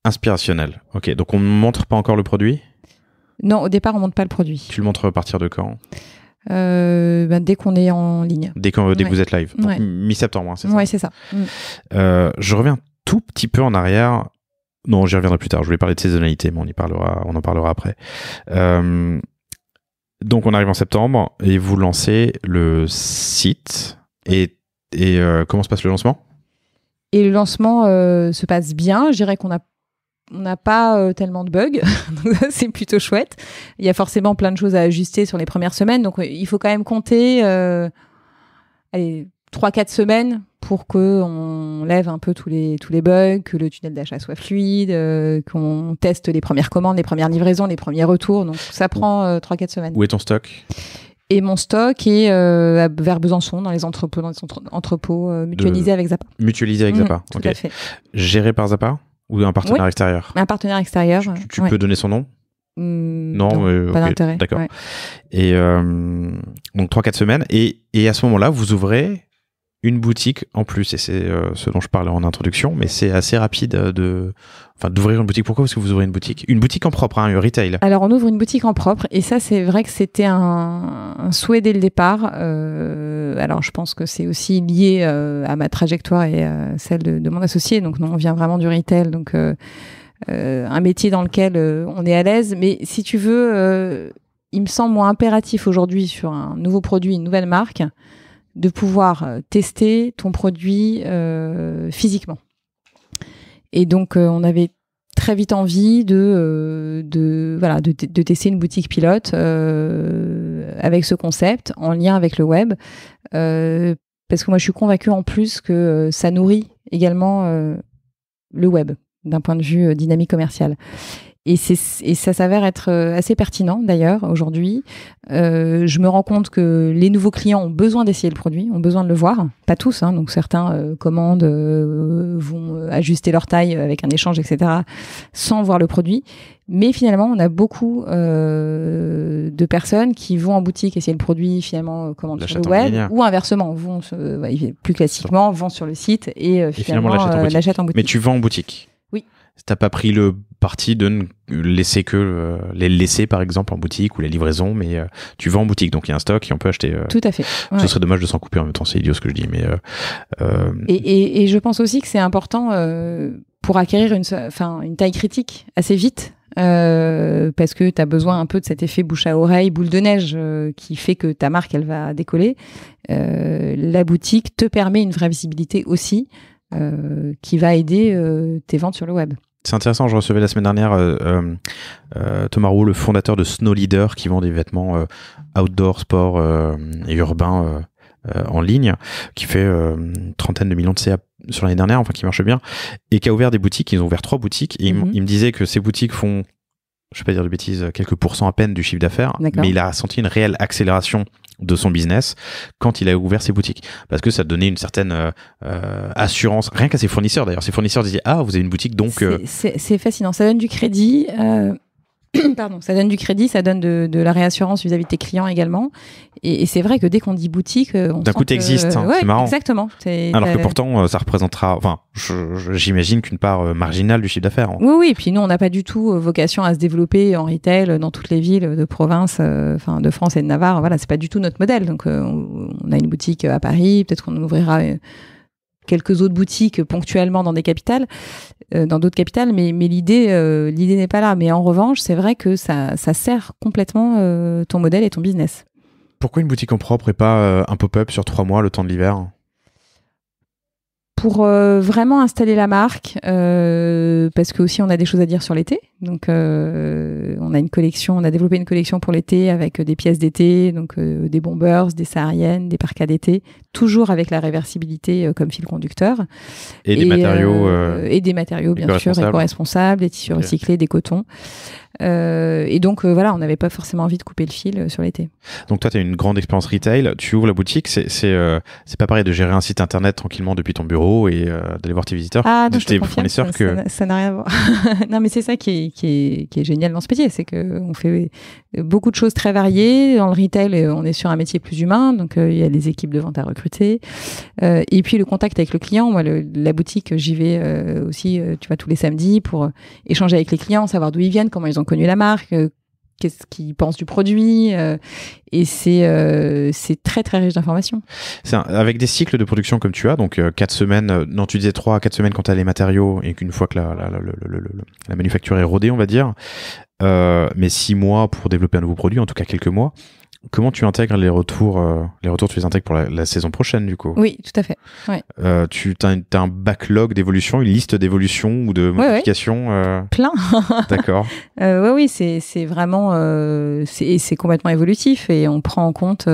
Inspirationnel. Ok, donc on ne montre pas encore le produit? Non, au départ, on ne montre pas le produit. Tu le montres à partir de quand? Dès qu'on est en ligne. Dès que vous êtes live. Donc mi-septembre, c'est ça? Oui, c'est ça. Je reviens un tout petit peu en arrière. Non, j'y reviendrai plus tard. Je voulais parler de saisonnalité, mais on en parlera après. Donc on arrive en septembre et vous lancez le site. Et comment se passe le lancement? Et le lancement se passe bien. Je dirais qu'on n'a pas tellement de bugs, donc c'est plutôt chouette. Il y a forcément plein de choses à ajuster sur les premières semaines, donc il faut quand même compter 3-4 semaines pour qu'on lève un peu tous les bugs, que le tunnel d'achat soit fluide, qu'on teste les premières commandes, les premières livraisons, les premiers retours. Donc ça prend 3-4 semaines. Où est ton stock? Et mon stock est vers Besançon, dans les entrepôts mutualisés avec Zappa. Mutualisés avec Zappa, tout à fait. Géré par Zappa ou un partenaire extérieur? Un partenaire extérieur. Tu peux donner son nom? Non, pas d'intérêt. D'accord. Ouais. Et donc 3-4 semaines. Et à ce moment-là, vous ouvrez une boutique en plus, et c'est ce dont je parlais en introduction, mais c'est assez rapide d'ouvrir une boutique. Pourquoi est-ce que vous ouvrez une boutique? Une boutique en propre, un retail. Alors, on ouvre une boutique en propre, et ça, c'est vrai que c'était un souhait dès le départ. Alors, je pense que c'est aussi lié à ma trajectoire et à celle de mon associé. Donc, nous, on vient vraiment du retail, donc un métier dans lequel on est à l'aise. Mais si tu veux, il me semble moins impératif aujourd'hui sur un nouveau produit, une nouvelle marque, de pouvoir tester ton produit physiquement. Et donc, on avait très vite envie de tester une boutique pilote avec ce concept, en lien avec le web. Parce que moi, je suis convaincue en plus que ça nourrit également le web, d'un point de vue dynamique commerciale. Et ça s'avère être assez pertinent d'ailleurs aujourd'hui. Je me rends compte que les nouveaux clients ont besoin d'essayer le produit, ont besoin de le voir. Pas tous, hein, donc certains commandent, vont ajuster leur taille avec un échange, etc., sans voir le produit. Mais finalement, on a beaucoup de personnes qui vont en boutique essayer le produit, finalement commandent sur le web, ou inversement, vont plus classiquement, vont sur le site et finalement l'achètent en boutique. Mais tu vends en boutique? Oui. T'as pas pris le parti de ne laisser que les laisser par exemple en boutique ou la livraison, mais tu vends en boutique, donc il y a un stock et on peut acheter. Tout à fait. Ouais. Ce serait dommage de s'en couper en même temps, c'est idiot ce que je dis, mais. Et je pense aussi que c'est important pour acquérir une taille critique assez vite. Parce que tu as besoin un peu de cet effet bouche à oreille, boule de neige qui fait que ta marque elle va décoller. La boutique te permet une vraie visibilité aussi qui va aider tes ventes sur le web. C'est intéressant, je recevais la semaine dernière Thomas Roux, le fondateur de Snow Leader, qui vend des vêtements outdoor, sport et urbain en ligne, qui fait une trentaine de millions de CA sur l'année dernière, enfin qui marche bien, et qui a ouvert des boutiques. Ils ont ouvert 3 boutiques, et il me disait que ces boutiques font, je ne vais pas dire de bêtises, quelques pourcents à peine du chiffre d'affaires, mais il a senti une réelle accélération de son business quand il a ouvert ses boutiques, parce que ça donnait une certaine assurance, rien qu'à ses fournisseurs d'ailleurs. Ses fournisseurs disaient vous avez une boutique, donc c'est fascinant, ça donne du crédit. Pardon, ça donne du crédit, ça donne de la réassurance vis-à-vis de tes clients également. Et c'est vrai que dès qu'on dit boutique, on d'un coup t'existes, c'est marrant. Exactement. Alors que pourtant, ça représentera, j'imagine qu'une part marginale du chiffre d'affaires. Hein. Oui, et puis nous, on n'a pas du tout vocation à se développer en retail dans toutes les villes de province, de France et de Navarre. Voilà, c'est pas du tout notre modèle. Donc, on a une boutique à Paris, peut-être qu'on en ouvrira quelques autres boutiques ponctuellement dans des capitales, dans d'autres capitales, mais l'idée n'est pas là. Mais en revanche, c'est vrai que ça sert complètement ton modèle et ton business. Pourquoi une boutique en propre et pas un pop-up sur 3 mois, le temps de l'hiver ? Pour vraiment installer la marque, parce que aussi on a des choses à dire sur l'été. Donc on a développé une collection pour l'été avec des pièces d'été, donc des bombers, des sahariennes, des parkas d'été, toujours avec la réversibilité comme fil conducteur. Et des matériaux. Et des matériaux bien sûr, éco-responsables, des tissus recyclés, des cotons. Et donc voilà, on n'avait pas forcément envie de couper le fil sur l'été. Donc toi, tu as une grande expérience retail, tu ouvres la boutique, c'est pas pareil de gérer un site internet tranquillement depuis ton bureau et d'aller voir tes visiteurs, de tes fournisseurs ça n'a rien à voir. Non, mais c'est ça qui est génial dans ce métier, c'est qu'on fait beaucoup de choses très variées. Dans le retail, on est sur un métier plus humain, donc il y a les équipes de vente à recruter. Et puis le contact avec le client, moi la boutique, j'y vais aussi, tu vois, tous les samedis pour échanger avec les clients, savoir d'où ils viennent, comment ils ont connu la marque, qu'est-ce qu'ils pensent du produit, et c'est très très riche d'informations. Avec des cycles de production comme tu as, donc 4 semaines, non tu disais 3 à 4 semaines quand tu as les matériaux et qu'une fois que la manufacture est rodée, on va dire, mais 6 mois pour développer un nouveau produit, en tout cas quelques mois. Comment tu intègres les retours, tu les intègres pour la saison prochaine, du coup? Oui, tout à fait. Ouais. Tu as un backlog d'évolution, une liste d'évolution ou de modifications? Plein. D'accord. Oui, c'est vraiment... c'est complètement évolutif et on prend en compte...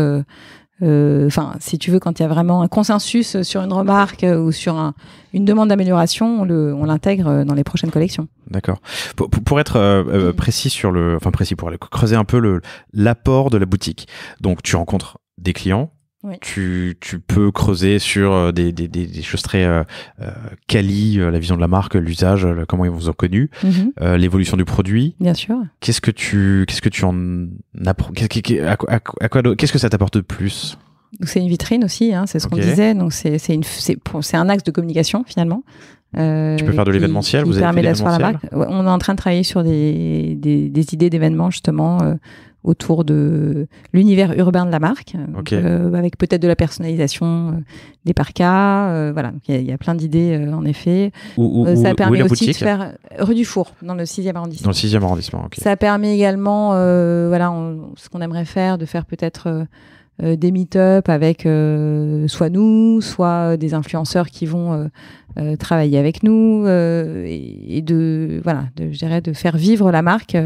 si tu veux, quand il y a vraiment un consensus sur une remarque ou sur une demande d'amélioration, on l'intègre dans les prochaines collections. D'accord. Pour être précis pour aller creuser un peu l'apport de la boutique. Donc, tu rencontres des clients. Oui. Tu peux creuser sur des choses très quali, la vision de la marque, l'usage, comment ils vous ont connu, l'évolution du produit. Bien sûr. Qu'est-ce que tu en apprends? Qu'est-ce que ça t'apporte de plus? Donc c'est une vitrine aussi, c'est ce qu'on disait. Donc c'est un axe de communication finalement. Tu peux faire de l'événementiel, vous avez fait l'événementiel. On est en train de travailler sur des idées d'événements justement autour de l'univers urbain de la marque, donc, avec peut-être de la personnalisation des parkas. Voilà, il y a plein d'idées en effet. Ça permet aussi de faire rue du Four, dans le 6e arrondissement. Dans le 6e arrondissement, ok. Ça permet également, ce qu'on aimerait faire, de faire peut-être des meet-up avec soit nous, soit des influenceurs qui vont travailler avec nous et je dirais de faire vivre la marque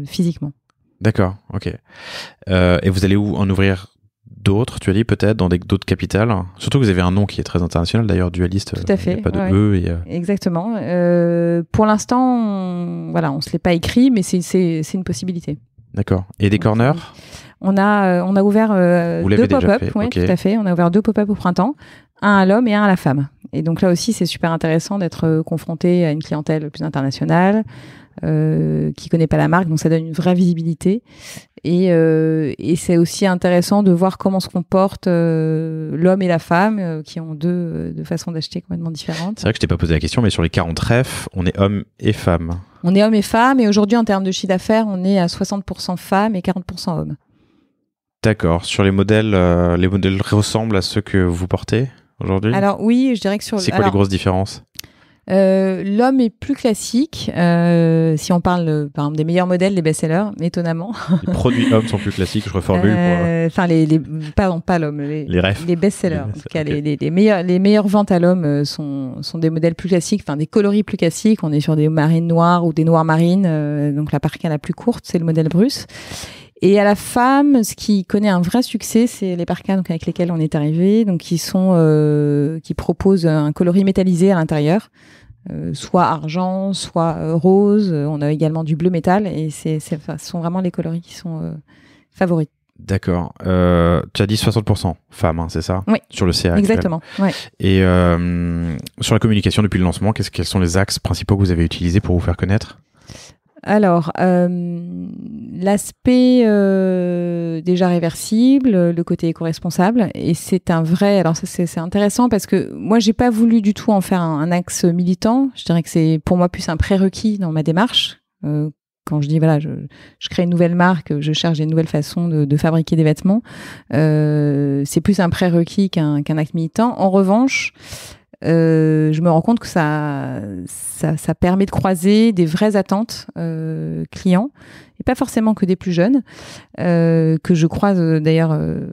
physiquement. D'accord, ok. Et vous allez en ouvrir d'autres, tu as dit peut-être, dans d'autres capitales? Surtout que vous avez un nom qui est très international, d'ailleurs, Dualiste. Tout à fait. Il n'y a pas de E. Exactement. Pour l'instant, on ne se l'est pas écrit, mais c'est une possibilité. D'accord. Et des corners? On a ouvert 2 pop-up. Oui, okay. Tout à fait. On a ouvert 2 pop-up au printemps, un à l'homme et un à la femme. Et donc là aussi, c'est super intéressant d'être confronté à une clientèle plus internationale, qui connaît pas la marque, donc ça donne une vraie visibilité. Et c'est aussi intéressant de voir comment se comportent l'homme et la femme, qui ont deux façons d'acheter complètement différentes. C'est vrai que je t'ai pas posé la question, mais sur les 40 refs, on est hommes et femmes. On est hommes et femmes, et aujourd'hui, en termes de chiffre d'affaires, on est à 60% femmes et 40% hommes. D'accord. Sur les modèles ressemblent à ceux que vous portez aujourd'hui? Alors oui, je dirais que C'est quoi les grosses différences? L'homme est plus classique, si on parle par exemple des meilleurs modèles, les best-sellers, étonnamment. Les produits hommes sont plus classiques, je reformule. Enfin, pardon, pas l'homme, les best-sellers. En tout cas, okay. les meilleures ventes à l'homme sont des modèles plus classiques, enfin des coloris plus classiques. On est sur des marines noires ou des noires marines, donc la parka la plus courte, c'est le modèle Bruce. Et à la femme, ce qui connaît un vrai succès, c'est les parkas donc avec lesquels on est arrivé, donc qui proposent un coloris métallisé à l'intérieur, soit argent, soit rose. On a également du bleu métal, et ce sont vraiment les coloris qui sont favoris. D'accord. Tu as dit 60% femmes, c'est ça? Oui. Sur le CA. Exactement. Ouais. Et sur la communication depuis le lancement, quels sont les axes principaux que vous avez utilisés pour vous faire connaître? Alors, l'aspect déjà réversible, le côté éco-responsable, et c'est un vrai... Alors ça, c'est intéressant parce que moi, j'ai pas voulu du tout en faire un axe militant. Je dirais que c'est pour moi plus un prérequis dans ma démarche. Quand je dis, voilà, je crée une nouvelle marque, je cherche des nouvelles façons de fabriquer des vêtements, c'est plus un prérequis qu'un acte militant. En revanche... je me rends compte que ça permet de croiser des vraies attentes clients, et pas forcément que des plus jeunes, que je croise d'ailleurs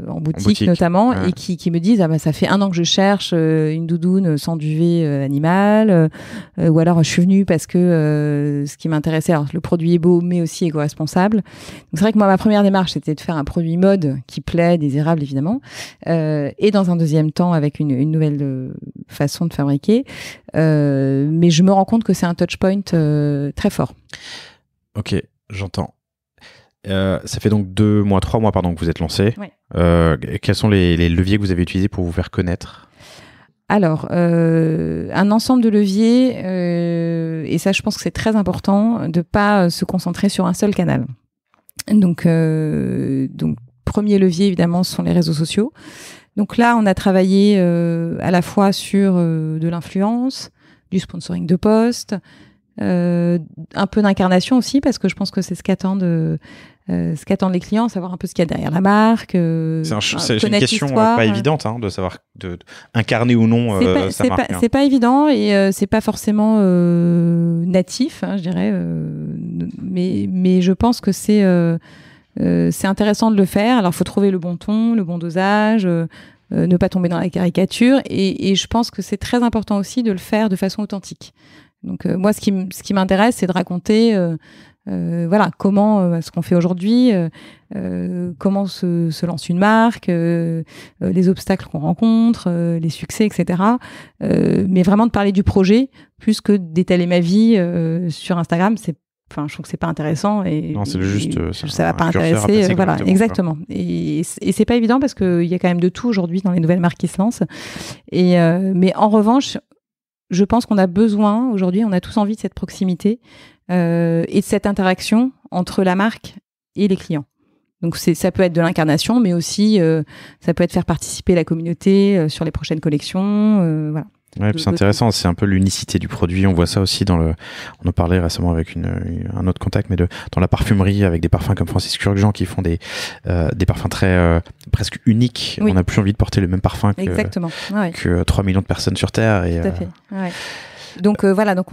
en boutique notamment, ouais. Et qui me disent ça fait 1 an que je cherche une doudoune sans duvet animal, ou alors je suis venue parce que ce qui m'intéressait, alors le produit est beau mais aussi éco-responsable. Donc c'est vrai que moi ma première démarche c'était de faire un produit mode qui plaît, désirable évidemment, et dans un deuxième temps avec une nouvelle façon de fabriquer, mais je me rends compte que c'est un touchpoint très fort. Ok, j'entends. Ça fait donc 3 mois que vous êtes lancé. Oui. Quels sont les leviers que vous avez utilisés pour vous faire connaître? Alors, un ensemble de leviers, et ça je pense que c'est très important, de ne pas se concentrer sur un seul canal. Donc premier levier évidemment ce sont les réseaux sociaux. Donc là on a travaillé à la fois sur de l'influence, du sponsoring de posts, un peu d'incarnation aussi, parce que je pense que c'est ce qu'attendent les clients, savoir un peu ce qu'il y a derrière la marque. C'est une question pas évidente, de savoir incarner ou non sa marque. C'est pas évident, et c'est pas forcément natif, je dirais, mais je pense que c'est intéressant de le faire. Alors il faut trouver le bon ton, le bon dosage, ne pas tomber dans la caricature, et je pense que c'est très important aussi de le faire de façon authentique. Donc moi, ce qui m'intéresse, c'est de raconter comment ce qu'on fait aujourd'hui, comment se lance une marque, les obstacles qu'on rencontre, les succès, etc. Mais vraiment de parler du projet plus que d'étaler ma vie sur Instagram. Je trouve que c'est pas intéressant, et non, c'est juste ça va pas intéresser. Voilà, exactement. Et c'est pas évident parce qu'il y a quand même de tout aujourd'hui dans les nouvelles marques qui se lancent. Mais en revanche, je pense qu'on a besoin aujourd'hui, on a tous envie de cette proximité et de cette interaction entre la marque et les clients. Donc ça peut être de l'incarnation, mais aussi ça peut être faire participer la communauté sur les prochaines collections. Voilà. Ouais, c'est intéressant, c'est un peu l'unicité du produit. On voit ça aussi on en parlait récemment avec un autre contact, mais dans la parfumerie, avec des parfums comme Francis Kurkdjian qui font des parfums très presque uniques. Oui. On n'a plus envie de porter le même parfum que 3 millions de personnes sur Terre. Et, tout à fait. Ouais. Donc voilà, donc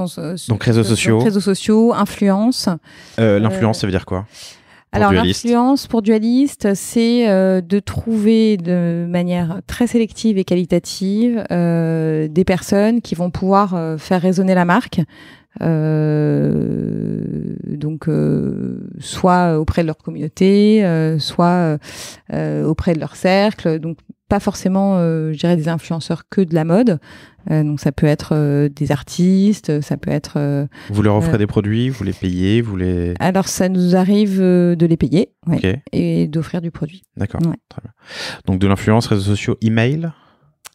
réseaux sociaux. Réseaux sociaux, influence. L'influence, ça veut dire quoi? Alors l'influence pour Dualist, c'est de trouver de manière très sélective et qualitative des personnes qui vont pouvoir faire résonner la marque. Donc soit auprès de leur communauté, soit auprès de leur cercle. Donc pas forcément, je dirais, des influenceurs que de la mode. Donc ça peut être des artistes, ça peut être... Vous leur offrez des produits, vous les payez, Alors ça nous arrive de les payer okay. Et d'offrir du produit. D'accord, très bien. Donc de l'influence, réseaux sociaux, email?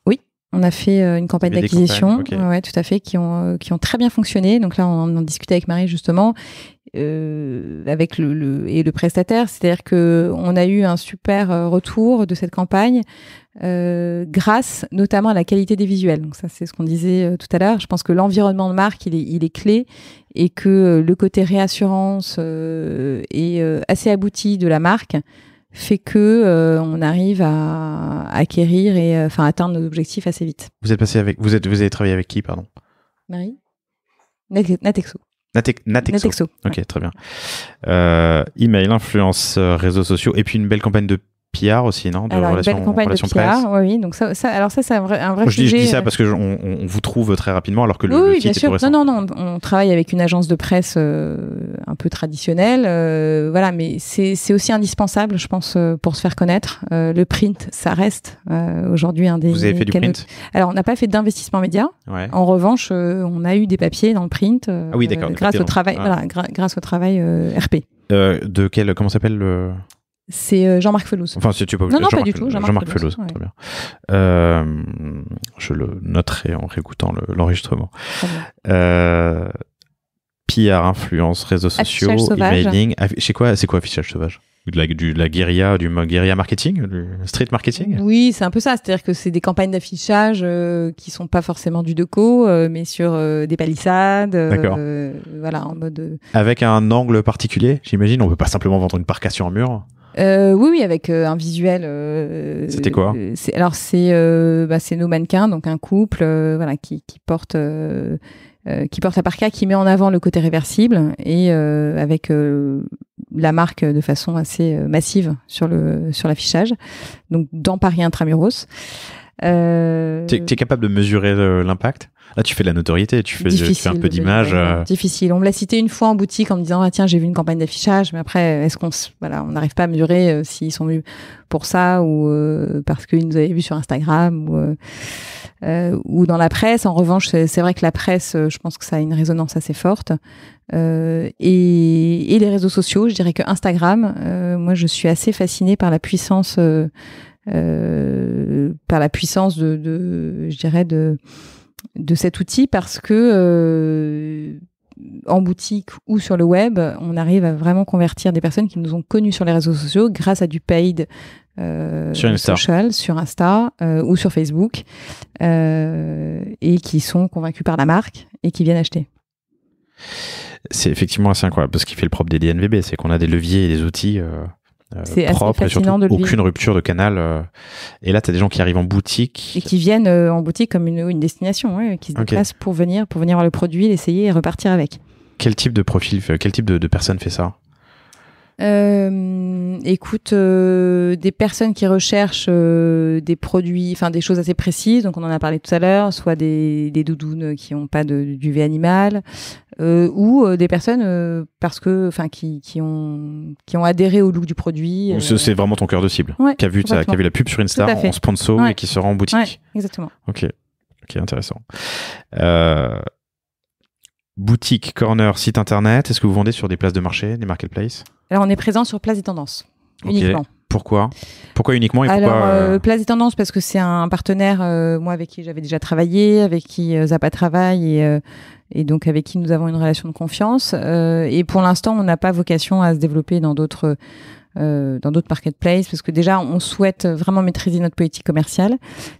Oui, on a fait une campagne d'acquisition, okay. Ouais, tout à fait, qui ont très bien fonctionné. Donc là, on en discutait avec Marie justement, avec le prestataire, c'est-à-dire qu'on a eu un super retour de cette campagne grâce notamment à la qualité des visuels. Donc ça, c'est ce qu'on disait tout à l'heure. Je pense que l'environnement de marque, il est clé et que le côté réassurance et assez abouti de la marque fait que on arrive à acquérir et atteindre nos objectifs assez vite. Vous avez travaillé avec qui, pardon? Marie? Natexo. Natexo. Ok, très bien. Email, influence, réseaux sociaux, et puis une belle campagne de PR aussi, non? Alors, une belle campagne de PR, oui. Donc ça, c'est un vrai sujet. Je dis ça parce que on vous trouve très rapidement, alors que le site bien sûr. est tout récent. Non, on travaille avec une agence de presse un peu traditionnelle, voilà, mais c'est aussi indispensable, je pense, pour se faire connaître. Le print, ça reste aujourd'hui un des... Vous avez fait du print? Alors, on n'a pas fait d'investissement média. Ouais. En revanche, on a eu des papiers dans le print. Ah oui, d'accord. Grâce au travail, grâce au travail RP. Comment s'appelle le... C'est Jean-Marc Felouz. Enfin, si tu peux... Non, pas du tout. Jean-Marc Felouz, ouais. Très bien. Je le noterai en réécoutant l'enregistrement. PR, influence, réseaux sociaux, emailing. C'est quoi affichage sauvage? De la guérilla, du guérilla marketing, du street marketing? Oui, c'est un peu ça. C'est-à-dire que c'est des campagnes d'affichage qui sont pas forcément du déco, mais sur des palissades. Voilà, en mode. Avec un angle particulier, j'imagine. On peut pas simplement vendre une parka sur un mur. Oui, avec un visuel. C'était quoi? C'est nos mannequins, donc un couple, voilà, qui porte la parka, qui met en avant le côté réversible et avec la marque de façon assez massive sur l'affichage. Donc dans Paris Intramuros. T'es capable de mesurer l'impact? Là, tu fais de la notoriété, tu fais un peu d'image. Difficile. On me l'a cité une fois en boutique en me disant tiens, j'ai vu une campagne d'affichage, mais après, est-ce on n'arrive pas à mesurer s'ils sont venus pour ça ou parce qu'ils nous avaient vus sur Instagram ou dans la presse. En revanche, c'est vrai que la presse, je pense que ça a une résonance assez forte. Et les réseaux sociaux, je dirais que Instagram, moi, je suis assez fascinée par la puissance, de cet outil parce que en boutique ou sur le web, on arrive à vraiment convertir des personnes qui nous ont connus sur les réseaux sociaux grâce à du paid social, sur Insta ou sur Facebook et qui sont convaincus par la marque et qui viennent acheter. C'est effectivement assez incroyable parce qu'il fait le propre des DNVB, c'est qu'on a des leviers et des outils c'est propre et surtout aucune rupture de canal. Et là, tu as des gens qui arrivent en boutique. Et qui viennent en boutique comme une destination, qui se déplacent pour venir voir le produit, l'essayer et repartir avec. Quel type de profil, quel type de personne fait ça? Écoute, des personnes qui recherchent des produits, enfin des choses assez précises, donc on en a parlé tout à l'heure, soit des doudounes qui n'ont pas d'UV animal, ou des personnes qui ont adhéré au look du produit. C'est vraiment ton cœur de cible, qui a vu la pub sur Insta en sponsor et qui se rend en boutique. Ouais, exactement. Ok, intéressant. Boutique, corner, site internet, est-ce que vous vendez sur des places de marché, des marketplaces? Alors, on est présent sur Place des Tendances, uniquement. Pourquoi uniquement et Place des Tendances, parce que c'est un partenaire, moi, avec qui j'avais déjà travaillé, avec qui Zappa travaille et donc avec qui nous avons une relation de confiance. Et pour l'instant, on n'a pas vocation à se développer dans d'autres dans d'autres marketplaces, parce que déjà, on souhaite vraiment maîtriser notre politique commerciale.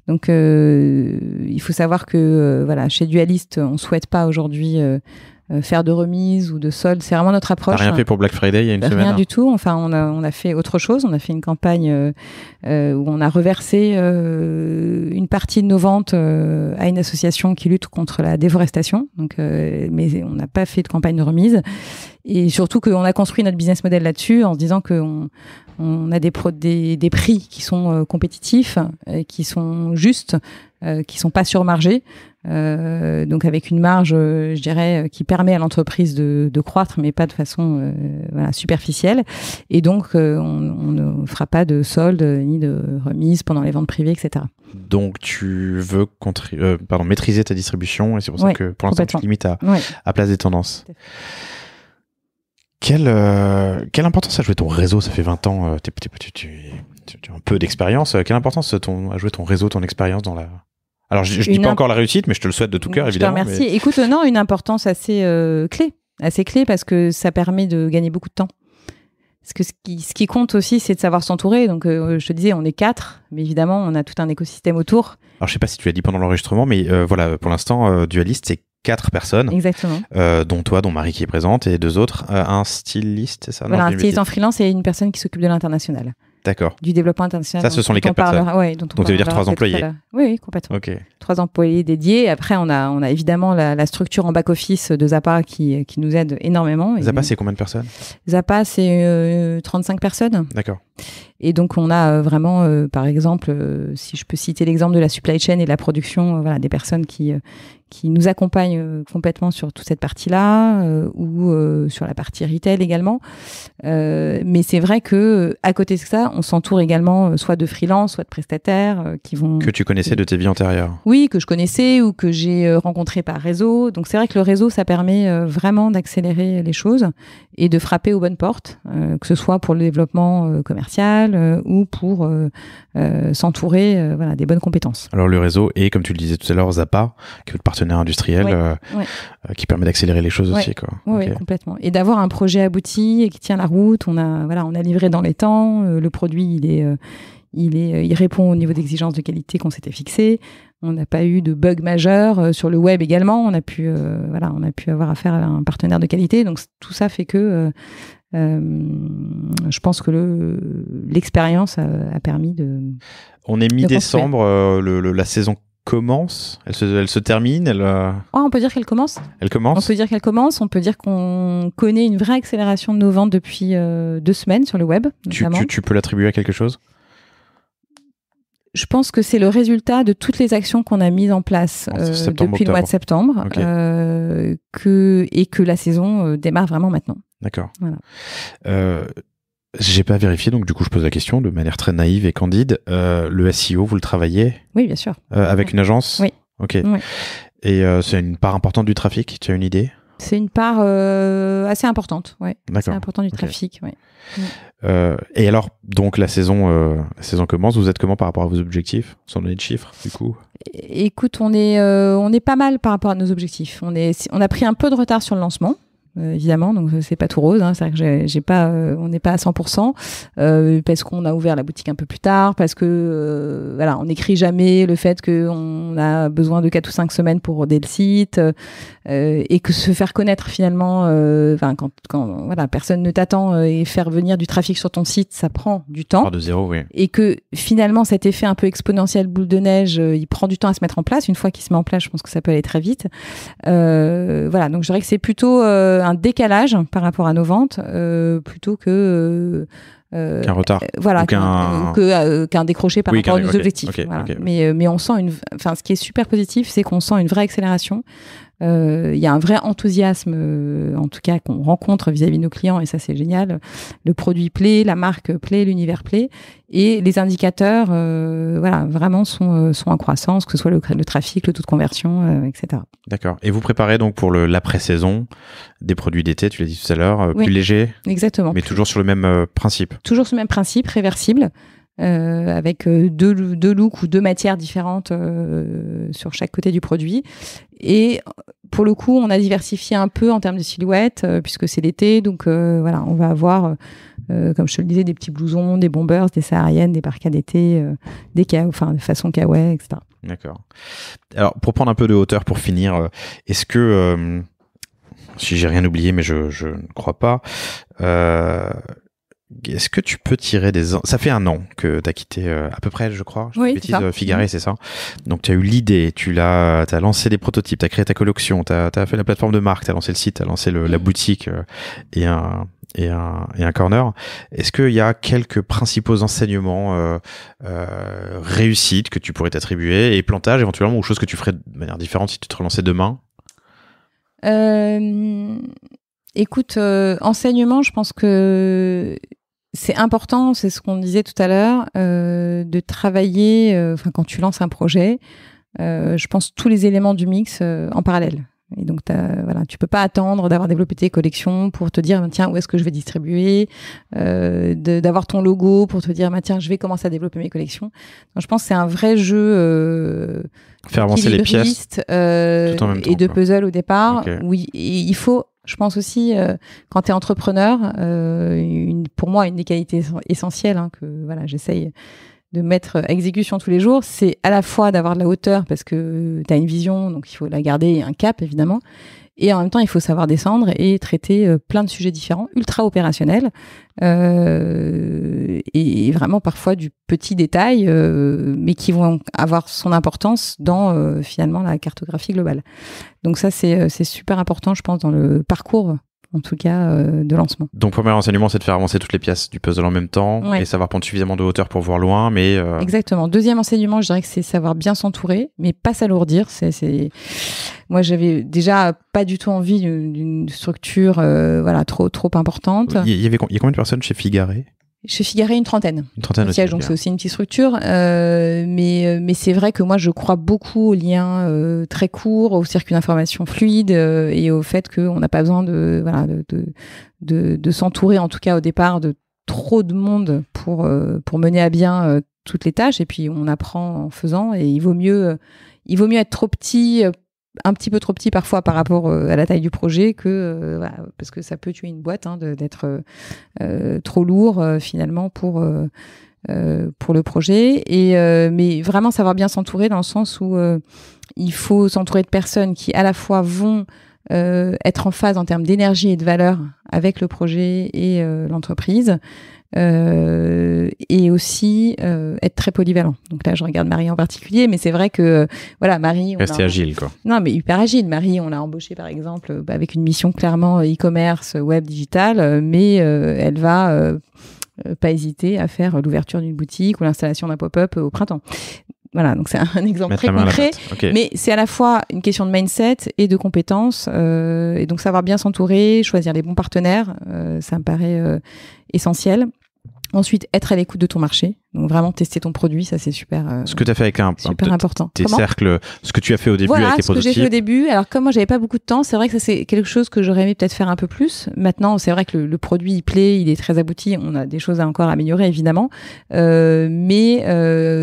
Donc, il faut savoir que chez Dualist, on ne souhaite pas aujourd'hui faire de remise ou de solde. C'est vraiment notre approche. T'as rien fait pour Black Friday il y a une semaine? Rien du tout. Enfin, on a fait autre chose. On a fait une campagne où on a reversé une partie de nos ventes à une association qui lutte contre la déforestation. Donc, mais on n'a pas fait de campagne de remise. Et surtout qu'on a construit notre business model là-dessus en se disant qu'on a des prix qui sont compétitifs, qui sont justes, qui sont pas surmargés. Donc avec une marge, je dirais, qui permet à l'entreprise de croître, mais pas de façon superficielle. Et donc, on ne fera pas de solde ni de remise pendant les ventes privées, etc. Donc, tu veux maîtriser ta distribution, et c'est pour ça que pour l'instant, tu te limites à Place des Tendances. Quelle importance a joué ton réseau? Ça fait 20 ans, tu as un peu d'expérience. Quelle importance a joué ton réseau, ton expérience dans la... Alors, je dis pas encore la réussite, mais je te le souhaite de tout cœur, évidemment. Je te remercie. Écoute, non, une importance assez clé parce que ça permet de gagner beaucoup de temps. Parce que ce qui compte aussi, c'est de savoir s'entourer. Donc, je te disais, on est 4, mais évidemment, on a tout un écosystème autour. Alors, je sais pas si tu l'as dit pendant l'enregistrement, mais pour l'instant, Dualist, c'est 4 personnes. Exactement. Dont toi, dont Marie qui est présente, et 2 autres. Un styliste, c'est ça? Voilà, un styliste en freelance et une personne qui s'occupe de l'international. D'accord. Du développement international. Ça, ce sont les 4 personnes. Donc, ça veut dire 3 employés. Oui, complètement. Ok. 3 employés dédiés. Après, on a évidemment la structure en back-office de Zappa qui nous aide énormément. Zappa, c'est combien de personnes? Zappa, c'est 35 personnes. D'accord. Et donc, on a vraiment, par exemple, si je peux citer l'exemple de la supply chain et de la production, des personnes qui nous accompagnent complètement sur toute cette partie-là, ou sur la partie retail également. Mais c'est vrai que à côté de ça, on s'entoure également soit de freelance, soit de prestataires qui vont... Que tu connaissais de tes vies antérieures? Oui, que je connaissais ou que j'ai rencontré par réseau. Donc c'est vrai que le réseau, ça permet vraiment d'accélérer les choses et de frapper aux bonnes portes, que ce soit pour le développement commercial ou pour s'entourer des bonnes compétences. Alors le réseau est, comme tu le disais tout à l'heure, Zappa, qui est le partenaire industriel, qui permet d'accélérer les choses aussi, quoi. Oui, complètement. Et d'avoir un projet abouti et qui tient la route. On a livré dans les temps. Le produit, il répond au niveau d'exigence de qualité qu'on s'était fixé. On n'a pas eu de bugs majeurs sur le web également. On a pu avoir affaire à un partenaire de qualité. Donc tout ça fait que je pense que l'expérience a permis de... On est mi-décembre, la saison commence, elle se termine, on peut dire qu'elle commence. Elle commence. On peut dire qu'elle commence. On peut dire qu'on connaît une vraie accélération de nos ventes depuis 2 semaines sur le web. Tu peux l'attribuer à quelque chose? Je pense que c'est le résultat de toutes les actions qu'on a mises en place depuis le mois de septembre, et que la saison démarre vraiment maintenant. D'accord. Voilà. J'ai pas vérifié, donc du coup je pose la question de manière très naïve et candide. Le SEO, vous le travaillez? Oui, bien sûr. Avec une agence? Oui. Ok. Oui. Et c'est une part importante du trafic? Tu as une idée? C'est une part assez importante, oui. C'est important du trafic, oui. Et alors, donc la saison commence. Vous êtes comment par rapport à vos objectifs, sans donner de chiffres, du coup? Écoute, on est pas mal par rapport à nos objectifs. On a pris un peu de retard sur le lancement. Évidemment, donc c'est pas tout rose, c'est vrai que on n'est pas à 100%, parce qu'on a ouvert la boutique un peu plus tard, parce que on n'écrit jamais le fait qu'on a besoin de 4 ou 5 semaines pour roder le site, et que se faire connaître finalement, quand personne ne t'attend, et faire venir du trafic sur ton site, ça prend du temps. Part de zéro, oui. Et que finalement cet effet un peu exponentiel boule de neige, il prend du temps à se mettre en place. Une fois qu'il se met en place, je pense que ça peut aller très vite. Donc je dirais que c'est plutôt un décalage par rapport à nos ventes, plutôt que qu'un retard, qu'un décroché par rapport à nos objectifs. Mais on sent ce qui est super positif, c'est qu'on sent une vraie accélération. Il y a un vrai enthousiasme, en tout cas qu'on rencontre vis-à-vis de nos clients, et ça c'est génial. Le produit plaît, la marque plaît, l'univers plaît, et les indicateurs vraiment sont en croissance, que ce soit le trafic, le taux de conversion, etc. D'accord. Et vous préparez donc pour l'après-saison des produits d'été, tu l'as dit tout à l'heure, plus légers? Exactement. Mais toujours sur le même principe? Toujours sur le même principe, réversible. Avec deux looks ou 2 matières différentes sur chaque côté du produit. Et pour le coup, on a diversifié un peu en termes de silhouette, puisque c'est l'été. Donc on va avoir comme je te le disais, des petits blousons, des bombers, des sahariennes, des parkas d'été, des façon kawaii, etc. D'accord. Alors, pour prendre un peu de hauteur, pour finir, est-ce que, si j'ai rien oublié, mais je ne crois pas, est-ce que tu peux tirer ça fait 1 an que tu as quitté à peu près, je crois. Oui, c'est ça. Figare, c'est ça. Donc tu as eu l'idée, t'as lancé des prototypes, tu as créé ta collection, tu as fait la plateforme de marque, tu as lancé le site, tu as lancé la boutique et un corner. Est-ce qu'il y a quelques principaux enseignements réussites que tu pourrais t'attribuer et plantages éventuellement ou choses que tu ferais de manière différente si tu te relançais demain? Écoute, enseignement, je pense que c'est important, c'est ce qu'on disait tout à l'heure, de travailler, quand tu lances un projet, je pense tous les éléments du mix en parallèle. Et donc, tu peux pas attendre d'avoir développé tes collections pour te dire, tiens, où est-ce que je vais distribuer, d'avoir ton logo pour te dire, tiens, je vais commencer à développer mes collections. Donc, je pense que c'est un vrai jeu faire avancer les pièces tout en même temps, et de puzzle au départ. Okay. Oui, il faut, je pense aussi, quand tu es entrepreneur, pour moi, une des qualités essentielles que j'essaye de mettre à exécution tous les jours, c'est à la fois d'avoir de la hauteur parce que tu as une vision, donc il faut la garder, et un cap évidemment, et en même temps il faut savoir descendre et traiter plein de sujets différents, ultra opérationnels, et vraiment parfois du petit détail, mais qui vont avoir son importance dans finalement la cartographie globale. Donc ça c'est super important, je pense, dans le parcours en tout cas de lancement. Donc premier enseignement, c'est de faire avancer toutes les pièces du puzzle en même temps et savoir prendre suffisamment de hauteur pour voir loin. Mais Exactement. Deuxième enseignement, je dirais que c'est savoir bien s'entourer, mais pas s'alourdir. Moi, j'avais déjà pas du tout envie d'une structure trop importante. Il y a combien de personnes chez Figare? Chez Figare, une trentaine. Une trentaine siège, donc c'est aussi une petite structure. Mais c'est vrai que moi, je crois beaucoup aux liens très courts, au circuit d'information fluide et au fait qu'on n'a pas besoin de s'entourer, en tout cas au départ, de trop de monde pour mener à bien toutes les tâches. Et puis, on apprend en faisant et il vaut mieux être trop petit, un petit peu trop petit parfois par rapport à la taille du projet parce que ça peut tuer une boîte d'être trop lourd finalement pour le projet mais vraiment savoir bien s'entourer dans le sens où il faut s'entourer de personnes qui à la fois vont être en phase en termes d'énergie et de valeur avec le projet et l'entreprise et aussi être très polyvalent. Donc là, je regarde Marie en particulier, mais c'est vrai que Marie... Rester agile, quoi. Non, mais hyper agile. Marie, on l'a embauchée, par exemple, avec une mission clairement e-commerce, web, digital, mais elle va pas hésiter à faire l'ouverture d'une boutique ou l'installation d'un pop-up au printemps. Voilà, donc c'est un exemple très concret, okay. Mais c'est à la fois une question de mindset et de compétences, et donc savoir bien s'entourer, choisir les bons partenaires, ça me paraît essentiel. Ensuite, être à l'écoute de ton marché. Donc, vraiment tester ton produit, ça, c'est super ce que tu as fait avec super important. Tes cercles, ce que tu as fait au début avec tes prototypes. Voilà, ce que j'ai fait au début. Alors, comme moi, j'avais pas beaucoup de temps, c'est vrai que ça, c'est quelque chose que j'aurais aimé peut-être faire un peu plus. Maintenant, c'est vrai que le produit, il plaît, il est très abouti. On a des choses à encore améliorer, évidemment. Mais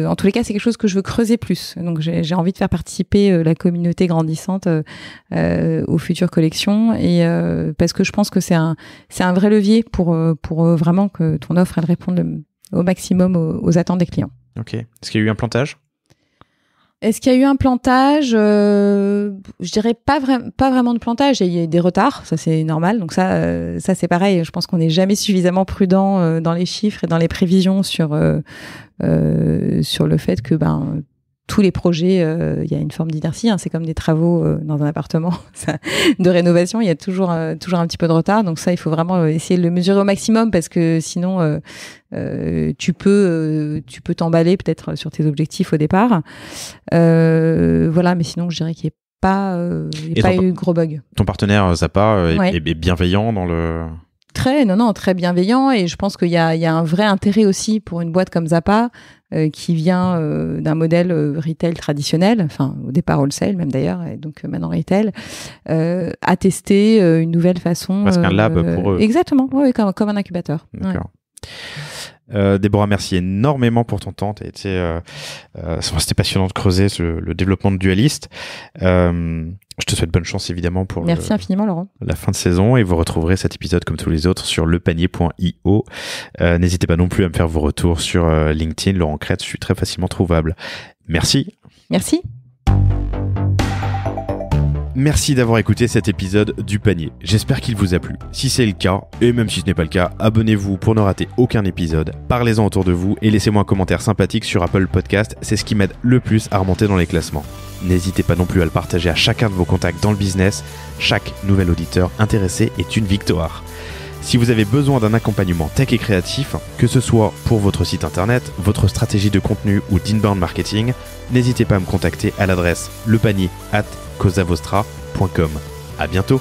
en tous les cas, c'est quelque chose que je veux creuser plus. Donc, j'ai envie de faire participer la communauté grandissante aux futures collections. Et parce que je pense que c'est un vrai levier pour vraiment que ton offre, elle réponde au maximum aux attentes des clients. Ok. Est-ce qu'il y a eu un plantage ? Est-ce qu'il y a eu un plantage ? Je dirais pas vraiment de plantage. Il y a eu des retards, ça c'est normal. Donc ça c'est pareil. Je pense qu'on n'est jamais suffisamment prudent dans les chiffres et dans les prévisions sur le fait que tous les projets, il y a une forme d'inertie. C'est comme des travaux dans un appartement de rénovation. Il y a toujours un petit peu de retard. Donc ça, il faut vraiment essayer de le mesurer au maximum parce que sinon, tu peux t'emballer peut-être sur tes objectifs au départ. Mais sinon, je dirais qu'il n'y a pas eu de gros bugs. Ton partenaire Zappa est bienveillant dans le... Très bienveillant, et je pense qu'il y a un vrai intérêt aussi pour une boîte comme Zappa qui vient d'un modèle retail traditionnel, enfin au départ wholesale même d'ailleurs, et donc maintenant retail, à tester une nouvelle façon. Presque un lab pour eux. Exactement, comme un incubateur. D'accord. Déborah, merci énormément pour ton temps. C'était passionnant de creuser le développement de Dualist. Je te souhaite bonne chance évidemment pour Merci infiniment, Laurent. La fin de saison, et vous retrouverez cet épisode comme tous les autres sur lepanier.io. N'hésitez pas non plus à me faire vos retours sur LinkedIn, Laurent Crête, je suis très facilement trouvable. Merci. Merci. Merci d'avoir écouté cet épisode du panier. J'espère qu'il vous a plu. Si c'est le cas, et même si ce n'est pas le cas, abonnez-vous pour ne rater aucun épisode. Parlez-en autour de vous et laissez-moi un commentaire sympathique sur Apple Podcast. C'est ce qui m'aide le plus à remonter dans les classements. N'hésitez pas non plus à le partager à chacun de vos contacts dans le business. Chaque nouvel auditeur intéressé est une victoire. Si vous avez besoin d'un accompagnement tech et créatif, que ce soit pour votre site internet, votre stratégie de contenu ou d'inbound marketing, n'hésitez pas à me contacter à l'adresse lepanier@causavostra.com. À bientôt.